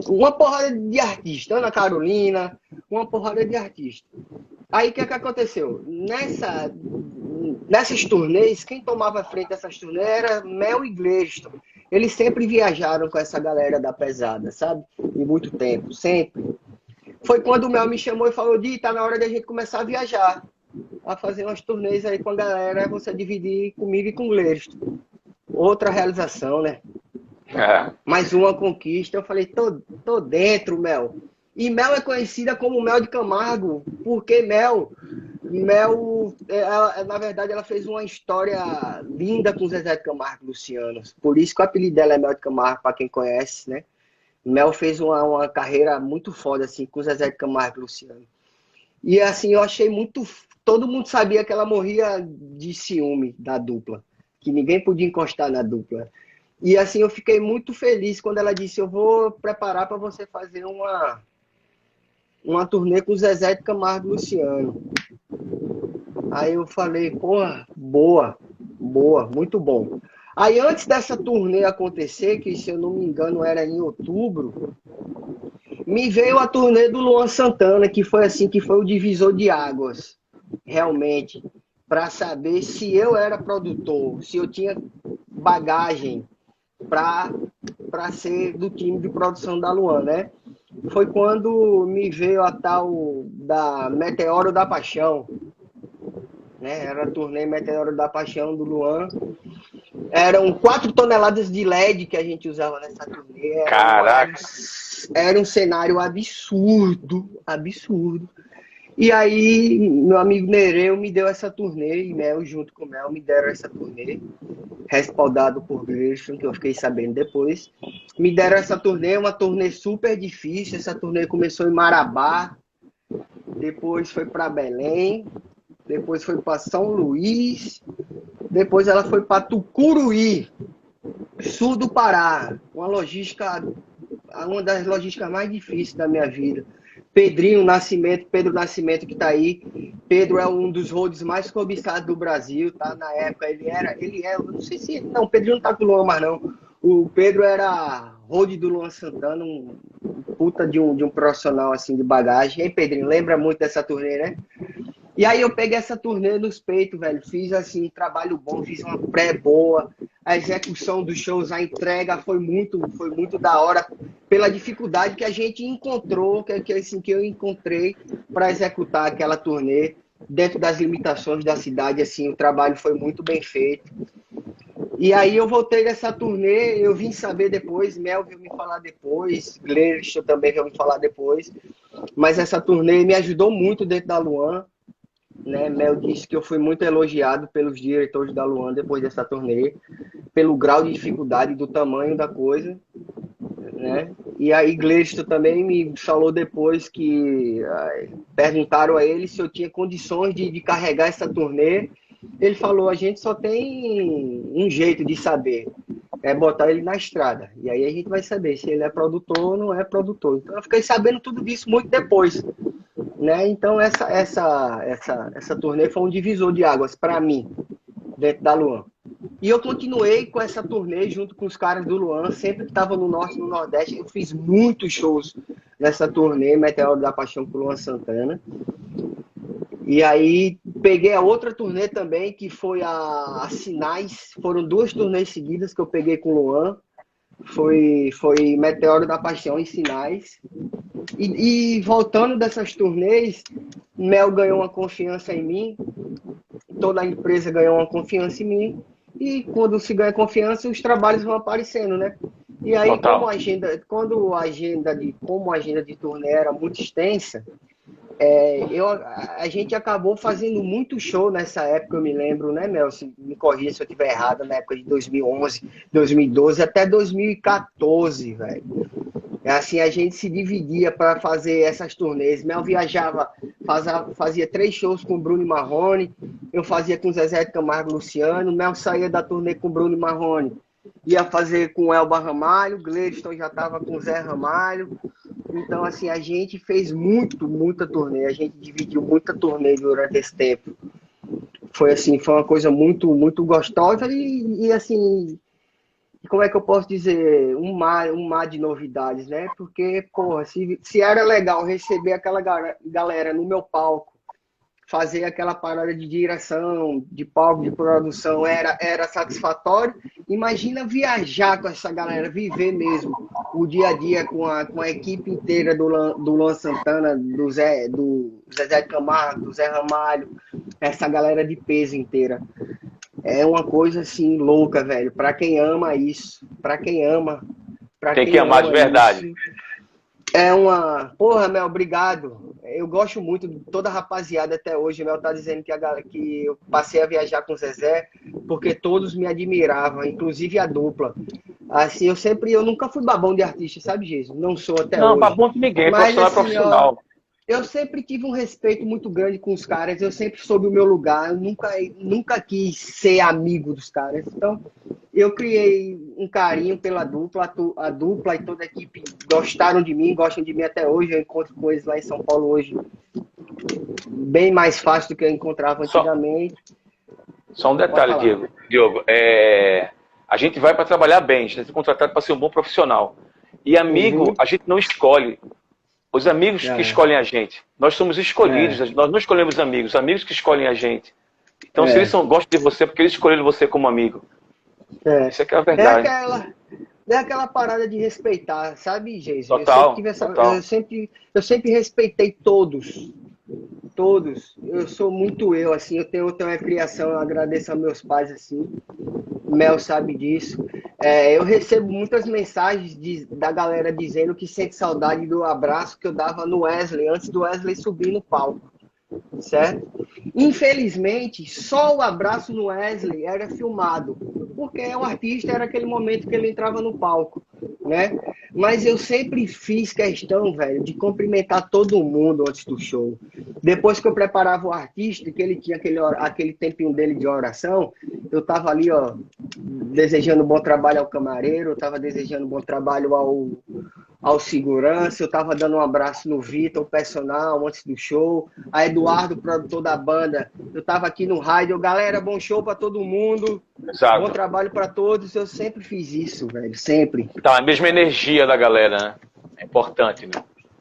uma porrada de artistas, Ana Carolina, uma porrada de artistas. Aí o que aconteceu? Nessas turnês, quem tomava frente dessas turnês era Mel e Gleison. Eles sempre viajaram com essa galera da pesada, sabe? Em muito tempo, sempre. Foi quando o Mel me chamou e falou: Di, tá na hora da gente começar a viajar, a fazer umas turnês aí com a galera, você dividir comigo e com o Gleison. Outra realização, né? Mais uma conquista. Eu falei, tô dentro, Mel. E Mel é conhecida como Mel de Camargo, porque Mel, na verdade, ela fez uma história linda com Zezé de Camargo e Luciano. Por isso que o apelido dela é Mel de Camargo, para quem conhece, né? Mel fez uma carreira muito foda, assim, com Zezé de Camargo e Luciano. E, assim, eu achei muito... Todo mundo sabia que ela morria de ciúme da dupla, que ninguém podia encostar na dupla. E assim, eu fiquei muito feliz quando ela disse: eu vou preparar para você fazer uma turnê com o Zezé de Camargo e Luciano. Aí eu falei, porra, boa, muito bom. Aí antes dessa turnê acontecer, que se eu não me engano era em outubro, me veio a turnê do Luan Santana, que foi assim, que foi o divisor de águas, realmente, para saber se eu era produtor, se eu tinha bagagem para ser do time de produção da Luan, né? Foi quando me veio a tal da Meteoro da Paixão, né? Era a turnê Meteoro da Paixão do Luan. Eram 4 toneladas de LED que a gente usava nessa turnê. Caraca! Era um cenário absurdo, absurdo. E aí, meu amigo Nereu me deu essa turnê, e Mel, junto com o Mel, me deram essa turnê, respaldado por Gerson, que eu fiquei sabendo depois. Me deram essa turnê, uma turnê super difícil. Essa turnê começou em Marabá, depois foi para Belém, depois foi para São Luís, depois ela foi para Tucuruí, sul do Pará. Uma das logísticas mais difíceis da minha vida. Pedro Nascimento que tá aí. Pedro é um dos roads mais cobiçados do Brasil, tá? Na época eu não sei se, não, o Pedrinho não tá com o Luan mais não. O Pedro era road do Luan Santana, um puta de um profissional assim de bagagem. Hein, Pedrinho, lembra muito dessa turnê, né? E aí eu peguei essa turnê nos peitos, velho. Fiz assim, um trabalho bom, fiz uma pré boa. A execução dos shows, a entrega foi muito da hora, pela dificuldade que a gente encontrou, que eu encontrei para executar aquela turnê dentro das limitações da cidade. Assim, o trabalho foi muito bem feito. E aí eu voltei dessa turnê, eu vim saber depois, Mel veio me falar depois, Gleison também veio me falar depois, mas essa turnê me ajudou muito dentro da Luan. Né? Mel disse que eu fui muito elogiado pelos diretores da Luan depois dessa turnê, pelo grau de dificuldade, do tamanho da coisa, né? E aí Gleison também me falou depois que perguntaram a ele se eu tinha condições de carregar essa turnê. Ele falou, a gente só tem um jeito de saber, é botar ele na estrada. E aí a gente vai saber se ele é produtor ou não é produtor. Então eu fiquei sabendo tudo disso muito depois. Né? Então essa turnê foi um divisor de águas para mim, dentro da Luan. E eu continuei com essa turnê junto com os caras do Luan, sempre que estava no Norte e no Nordeste. Eu fiz muitos shows nessa turnê, Meteoro da Paixão com o Luan Santana. E aí peguei a outra turnê também, que foi a Sinais. Foram 2 turnês seguidas que eu peguei com o Luan. Foi Meteoro da Paixão e Sinais. E voltando dessas turnês, Mel ganhou uma confiança em mim, toda a empresa ganhou uma confiança em mim, e quando se ganha confiança, os trabalhos vão aparecendo, né? E aí, como a agenda de turnê era muito extensa, a gente acabou fazendo muito show nessa época, eu me lembro, né, Mel? Se me corrija se eu estiver errado, na época de 2011, 2012 até 2014, velho. Assim, a gente se dividia para fazer essas turnês. Mel viajava, fazia 3 shows com Bruno e Marrone, eu fazia com Zezé de Camargo e Luciano, Mel saía da turnê com Bruno e Marrone, ia fazer com Elba Ramalho, Gleison já estava com Zé Ramalho. Então, assim, a gente fez muita turnê, a gente dividiu muita turnê durante esse tempo. Foi assim, foi uma coisa muito gostosa e assim, como é que eu posso dizer, um mar de novidades, né? Porque, porra, se era legal receber aquela galera no meu palco, fazer aquela parada de direção, de palco, de produção, era satisfatório. Imagina viajar com essa galera, viver mesmo o dia a dia com a equipe inteira do Luan Santana, do Zezé de Camargo, do Zé Ramalho, essa galera de peso inteira. É uma coisa assim louca, velho. Pra quem ama isso, pra quem ama. Tem que amar de verdade. É uma. Porra, Mel, obrigado. Eu gosto muito de toda a rapaziada até hoje. O Mel tá dizendo que eu passei a viajar com o Zezé porque todos me admiravam, inclusive a dupla. Assim, eu nunca fui babão de artista, sabe, Jesus? Não sou até hoje. Não, babão de ninguém, mas, profissional é assim, profissional. Eu sempre tive um respeito muito grande com os caras, eu sempre soube o meu lugar, eu nunca quis ser amigo dos caras. Então, eu criei um carinho pela dupla, a dupla e toda a equipe gostaram de mim, gostam de mim até hoje. Eu encontro com eles lá em São Paulo hoje, bem mais fácil do que eu encontrava antigamente. Só um detalhe, Diogo. A gente vai para trabalhar bem, a gente é contratado para ser um bom profissional. E amigo, a gente não escolhe. Os amigos que É, escolhem a gente. Nós somos escolhidos, é, nós não escolhemos amigos, os amigos que escolhem a gente. Então, se eles é, gostam de você, é porque eles escolheram você como amigo. é. Isso é que é a É verdade. aquela, é aquela parada de respeitar, sabe, Geison? Eu sempre Total, tive essa, total. eu sempre respeitei todos. Todos. Eu sou muito eu, assim, eu tenho uma criação, eu agradeço a meus pais, assim. Mel sabe disso. Eu recebo muitas mensagens da galera dizendo que sente saudade do abraço que eu dava no Wesley, antes do Wesley subir no palco, certo? Infelizmente, só o abraço no Wesley era filmado, porque o artista era aquele momento que ele entrava no palco, né? Mas eu sempre fiz questão, velho, de cumprimentar todo mundo antes do show. Depois que eu preparava o artista, que ele tinha aquele tempinho dele de oração, eu tava ali, ó, desejando bom trabalho ao camareiro, eu tava desejando bom trabalho ao segurança, eu tava dando um abraço no Vitor, o personal, antes do show, a Eduardo, produtor da banda, eu tava aqui no rádio, galera, bom show para todo mundo, bom Exato. trabalho para todos, eu sempre fiz isso, velho, sempre. Então, a mesma energia da galera, né? É importante, né?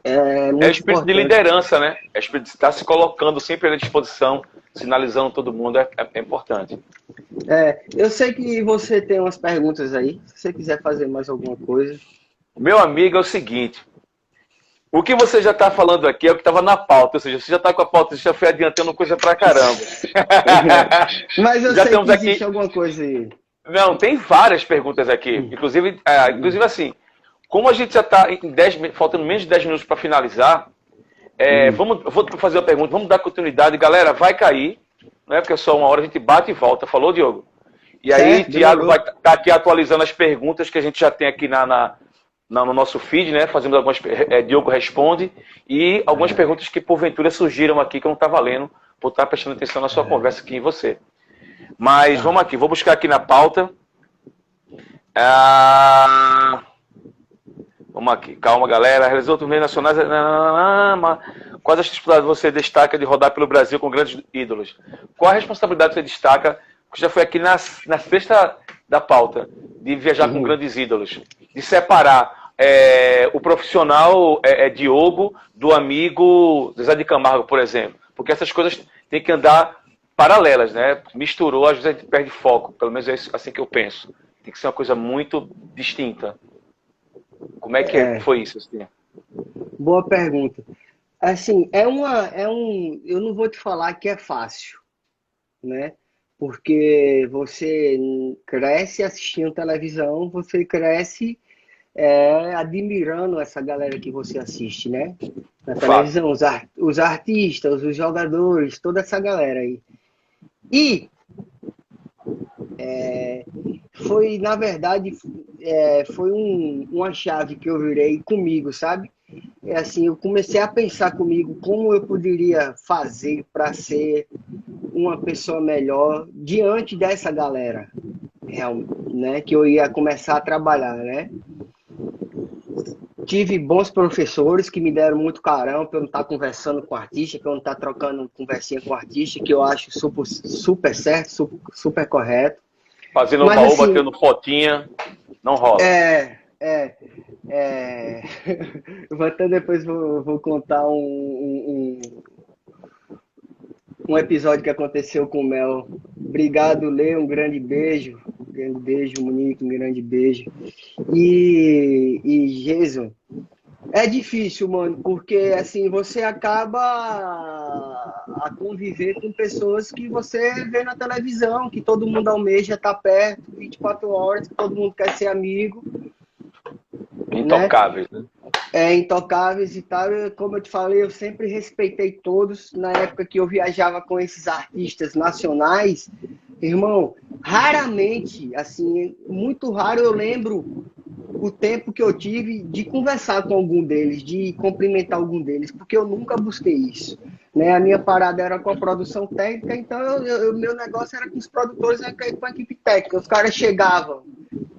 É É o muito espírito de importante. liderança, né? É o espírito de estar se colocando sempre à disposição, sinalizando todo mundo, é importante. Eu sei que você tem umas perguntas aí, se você quiser fazer mais alguma coisa. Meu amigo, é o seguinte: o que você já está falando aqui é o que estava na pauta, ou seja, você já está com a pauta, você já foi adiantando coisa pra caramba. Mas eu Já sei temos que existe aqui. alguma coisa aí. Não, tem várias perguntas aqui. Inclusive assim, como a gente já está faltando menos de 10 minutos para finalizar, vou fazer uma pergunta, vamos dar continuidade. Galera, vai cair, não é porque é só uma hora, a gente bate e volta. Falou, Diogo? E aí, Certo? Thiago vai Demorou. estar aqui atualizando as perguntas que a gente já tem aqui no nosso feed, né? Fazendo algumas. Diogo responde. E algumas perguntas que porventura surgiram aqui que eu não estava lendo, por estar prestando atenção na sua conversa aqui em você. Mas Tá. vamos aqui, vou buscar aqui na pauta. Ah, vamos aqui, calma galera. Realizou torneios nacionais. Quais as dificuldades você destaca de rodar pelo Brasil com grandes ídolos? Qual a responsabilidade você destaca? Que já foi aqui na sexta da pauta, de viajar com Uhum. grandes ídolos, de separar o profissional Diogo do amigo Zé de Camargo, por exemplo. Porque essas coisas têm que andar paralelas, né? Misturou, às vezes a gente perde foco. Pelo menos é assim que eu penso. Tem que ser uma coisa muito distinta. Como é que É, foi isso, assim? boa pergunta. Assim, eu não vou te falar que é fácil, né? Porque você cresce assistindo televisão, você cresce admirando essa galera que você assiste, né? Na Fato. televisão, os artistas, os jogadores, toda essa galera aí. E foi, na verdade, foi uma chave que eu virei comigo, sabe? Assim, eu comecei a pensar comigo como eu poderia fazer para ser uma pessoa melhor diante dessa galera, né? Que eu ia começar a trabalhar, né? Tive bons professores que me deram muito carão para eu não estar conversando com artista, para eu não estar trocando conversinha com artista, que eu acho super, super certo, super, super correto. Fazendo o Mas baú, assim, batendo fotinha, não rola. é, é, é... eu vou até depois vou contar um episódio que aconteceu com o Mel. Obrigado, Lê, um grande beijo. Um grande beijo, Monique, um grande beijo. E Jesus, é difícil, mano, porque assim, você acaba a conviver com pessoas que você vê na televisão, que todo mundo almeja estar perto 24 horas, que todo mundo quer ser amigo, né? Intocáveis, né? Intocáveis e tal. Como eu te falei, eu sempre respeitei todos. Na época que eu viajava com esses artistas nacionais, irmão, raramente, assim, muito raro eu lembro o tempo que eu tive de conversar com algum deles, de cumprimentar algum deles, porque eu nunca busquei isso. Né? A minha parada era com a produção técnica, então meu negócio era com os produtores, com a equipe técnica. Os caras chegavam.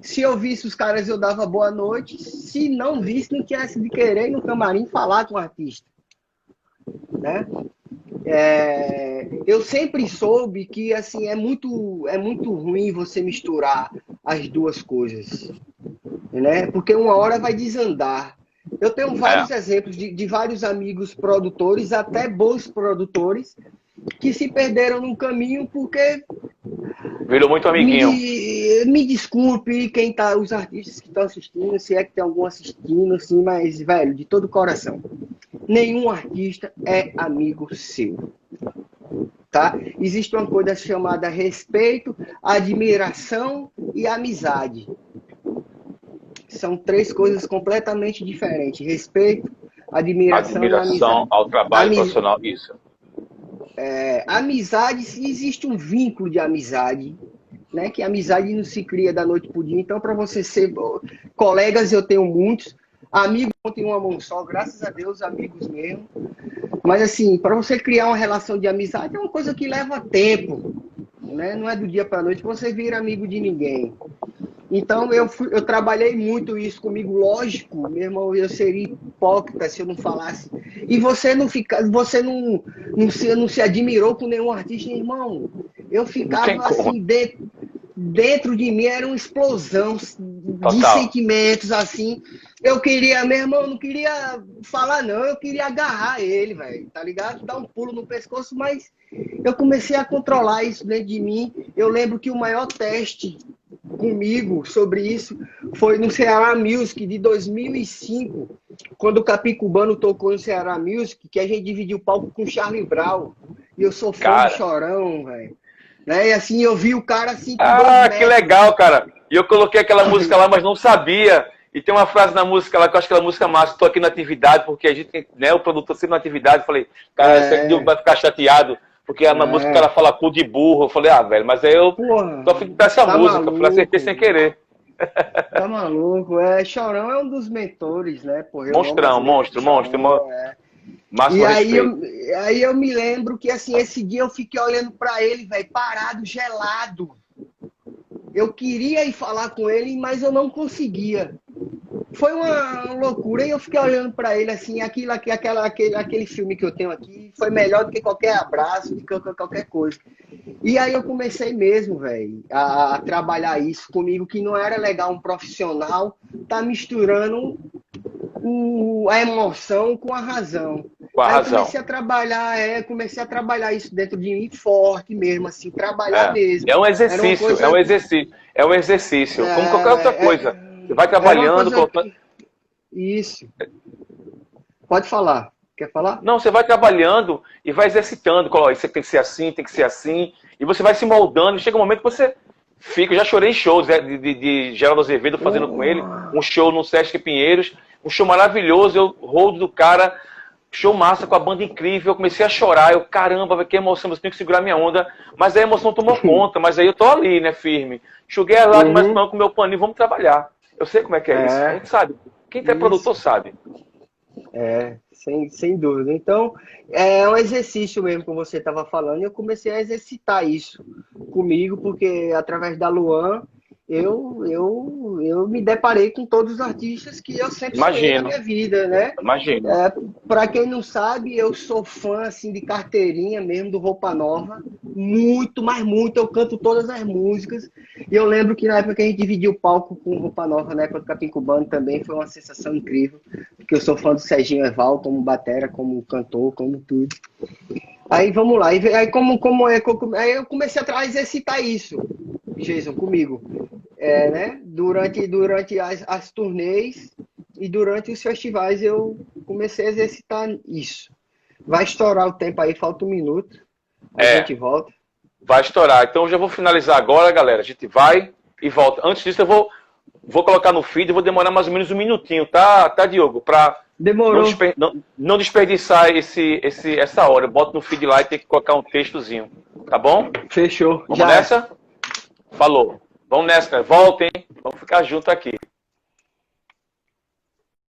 Se eu visse os caras, eu dava boa noite. Se não visse, não tivesse de querer ir no camarim falar com o artista. Né? Eu sempre soube que assim é muito ruim você misturar as duas coisas, né? Porque uma hora vai desandar. Eu tenho vários exemplos de vários amigos produtores, até bons produtores, que se perderam no caminho porque... Virou muito amiguinho. Me desculpe quem tá, os artistas que estão assistindo, se é que tem algum assistindo, assim, mas, velho, de todo o coração, nenhum artista é amigo seu, tá? Existe uma coisa chamada respeito, admiração e amizade. São três coisas completamente diferentes. Respeito, admiração e amizade. Ao trabalho profissional, isso. Amizade, se existe um vínculo de amizade, né? Que a amizade não se cria da noite pro dia. Então, para você ser... Colegas, eu tenho muitos. Amigos, eu tenho uma mão só, graças a Deus, amigos mesmo. Mas, assim, para você criar uma relação de amizade é uma coisa que leva tempo, né? Não é do dia para noite que você vira amigo de ninguém. Então, eu trabalhei muito isso comigo, lógico, meu irmão, eu seria hipócrita se eu não falasse. E você não se admirou com nenhum artista, irmão. Eu ficava assim, dentro de mim era uma explosão de sentimentos, assim. Eu queria, meu irmão, não queria falar não, eu queria agarrar ele, velho, tá ligado? Dar um pulo no pescoço, mas eu comecei a controlar isso dentro de mim. Eu lembro que o maior teste comigo sobre isso foi no Ceará Music de 2005, quando o Capicubano tocou no Ceará Music, que a gente dividiu o palco com o Charlie Brown, e eu sou fã do Chorão, velho, né? E assim, eu vi o cara assim... que legal, cara! E eu coloquei aquela música lá, mas não sabia. E tem uma frase na música lá que eu acho que é a música massa, tô aqui na atividade, porque a gente, né, o produtor sempre na atividade, falei, cara, esse aqui vai ficar chateado, porque na música ela fala cu de burro. Eu falei, velho, mas aí eu só fico com essa música, maluco. Eu acertei sem querer. Tá maluco, Chorão é um dos mentores, né? Monstrão, monstro. E aí eu me lembro que assim, esse dia eu fiquei olhando pra ele, velho, parado, gelado. Eu queria ir falar com ele, mas eu não conseguia. Foi uma loucura e eu fiquei olhando para ele assim, aquele filme que eu tenho aqui foi melhor do que qualquer abraço, do que qualquer coisa. E aí eu comecei mesmo, velho, a trabalhar isso comigo, que não era legal um profissional tá misturando a emoção com a razão. Aí eu comecei a trabalhar isso dentro de mim forte mesmo, assim, trabalhar mesmo. É um exercício, é um exercício, como qualquer outra coisa. Você vai trabalhando, colocando... Isso. Pode falar. Quer falar? Não, você vai trabalhando e vai exercitando. Isso tem que ser assim, tem que ser assim. E você vai se moldando. E chega um momento que você fica... Eu já chorei em shows de Geraldo Azevedo fazendo com ele. Um show no Sesc Pinheiros. Um show maravilhoso. Eu rodo do cara. Show massa, com a banda incrível. Eu comecei a chorar. Eu, caramba, que emoção. Eu tenho que segurar minha onda. Mas aí a emoção tomou conta. Mas aí eu tô ali, né, firme. Enxuguei as lágrimas com o meu paninho. Vamos trabalhar. Eu sei como é que é isso. A gente sabe. Quem é produtor sabe. Sem dúvida. Então, é um exercício mesmo, como você estava falando. Eu comecei a exercitar isso comigo, porque através da Luan, eu me deparei com todos os artistas que eu sempre sonhei na minha vida, né? Imagino. Para quem não sabe, eu sou fã assim, de carteirinha mesmo, do Roupa Nova. Muito, mas muito. Eu canto todas as músicas. E eu lembro que na época que a gente dividiu o palco com Roupa Nova, na época do Capicubano também, foi uma sensação incrível. Porque eu sou fã do Serginho Eval, como batera, como cantor, como tudo. Aí vamos lá. Aí aí eu comecei a exercitar isso, Jason, comigo. Né? Durante as turnês e durante os festivais eu comecei a exercitar isso. Vai estourar o tempo aí, falta 1 minuto. A gente volta. Vai estourar. Então eu já vou finalizar agora, galera. A gente vai e volta. Antes disso, eu vou colocar no feed e vou demorar mais ou menos 1 minutinho, tá Diogo? Pra não desperdiçar essa hora. Eu boto no feed lá e tem que colocar um textozinho. Tá bom? Fechou. Vamos nessa? Falou. Vamos nessa, né? Voltem. Vamos ficar junto aqui.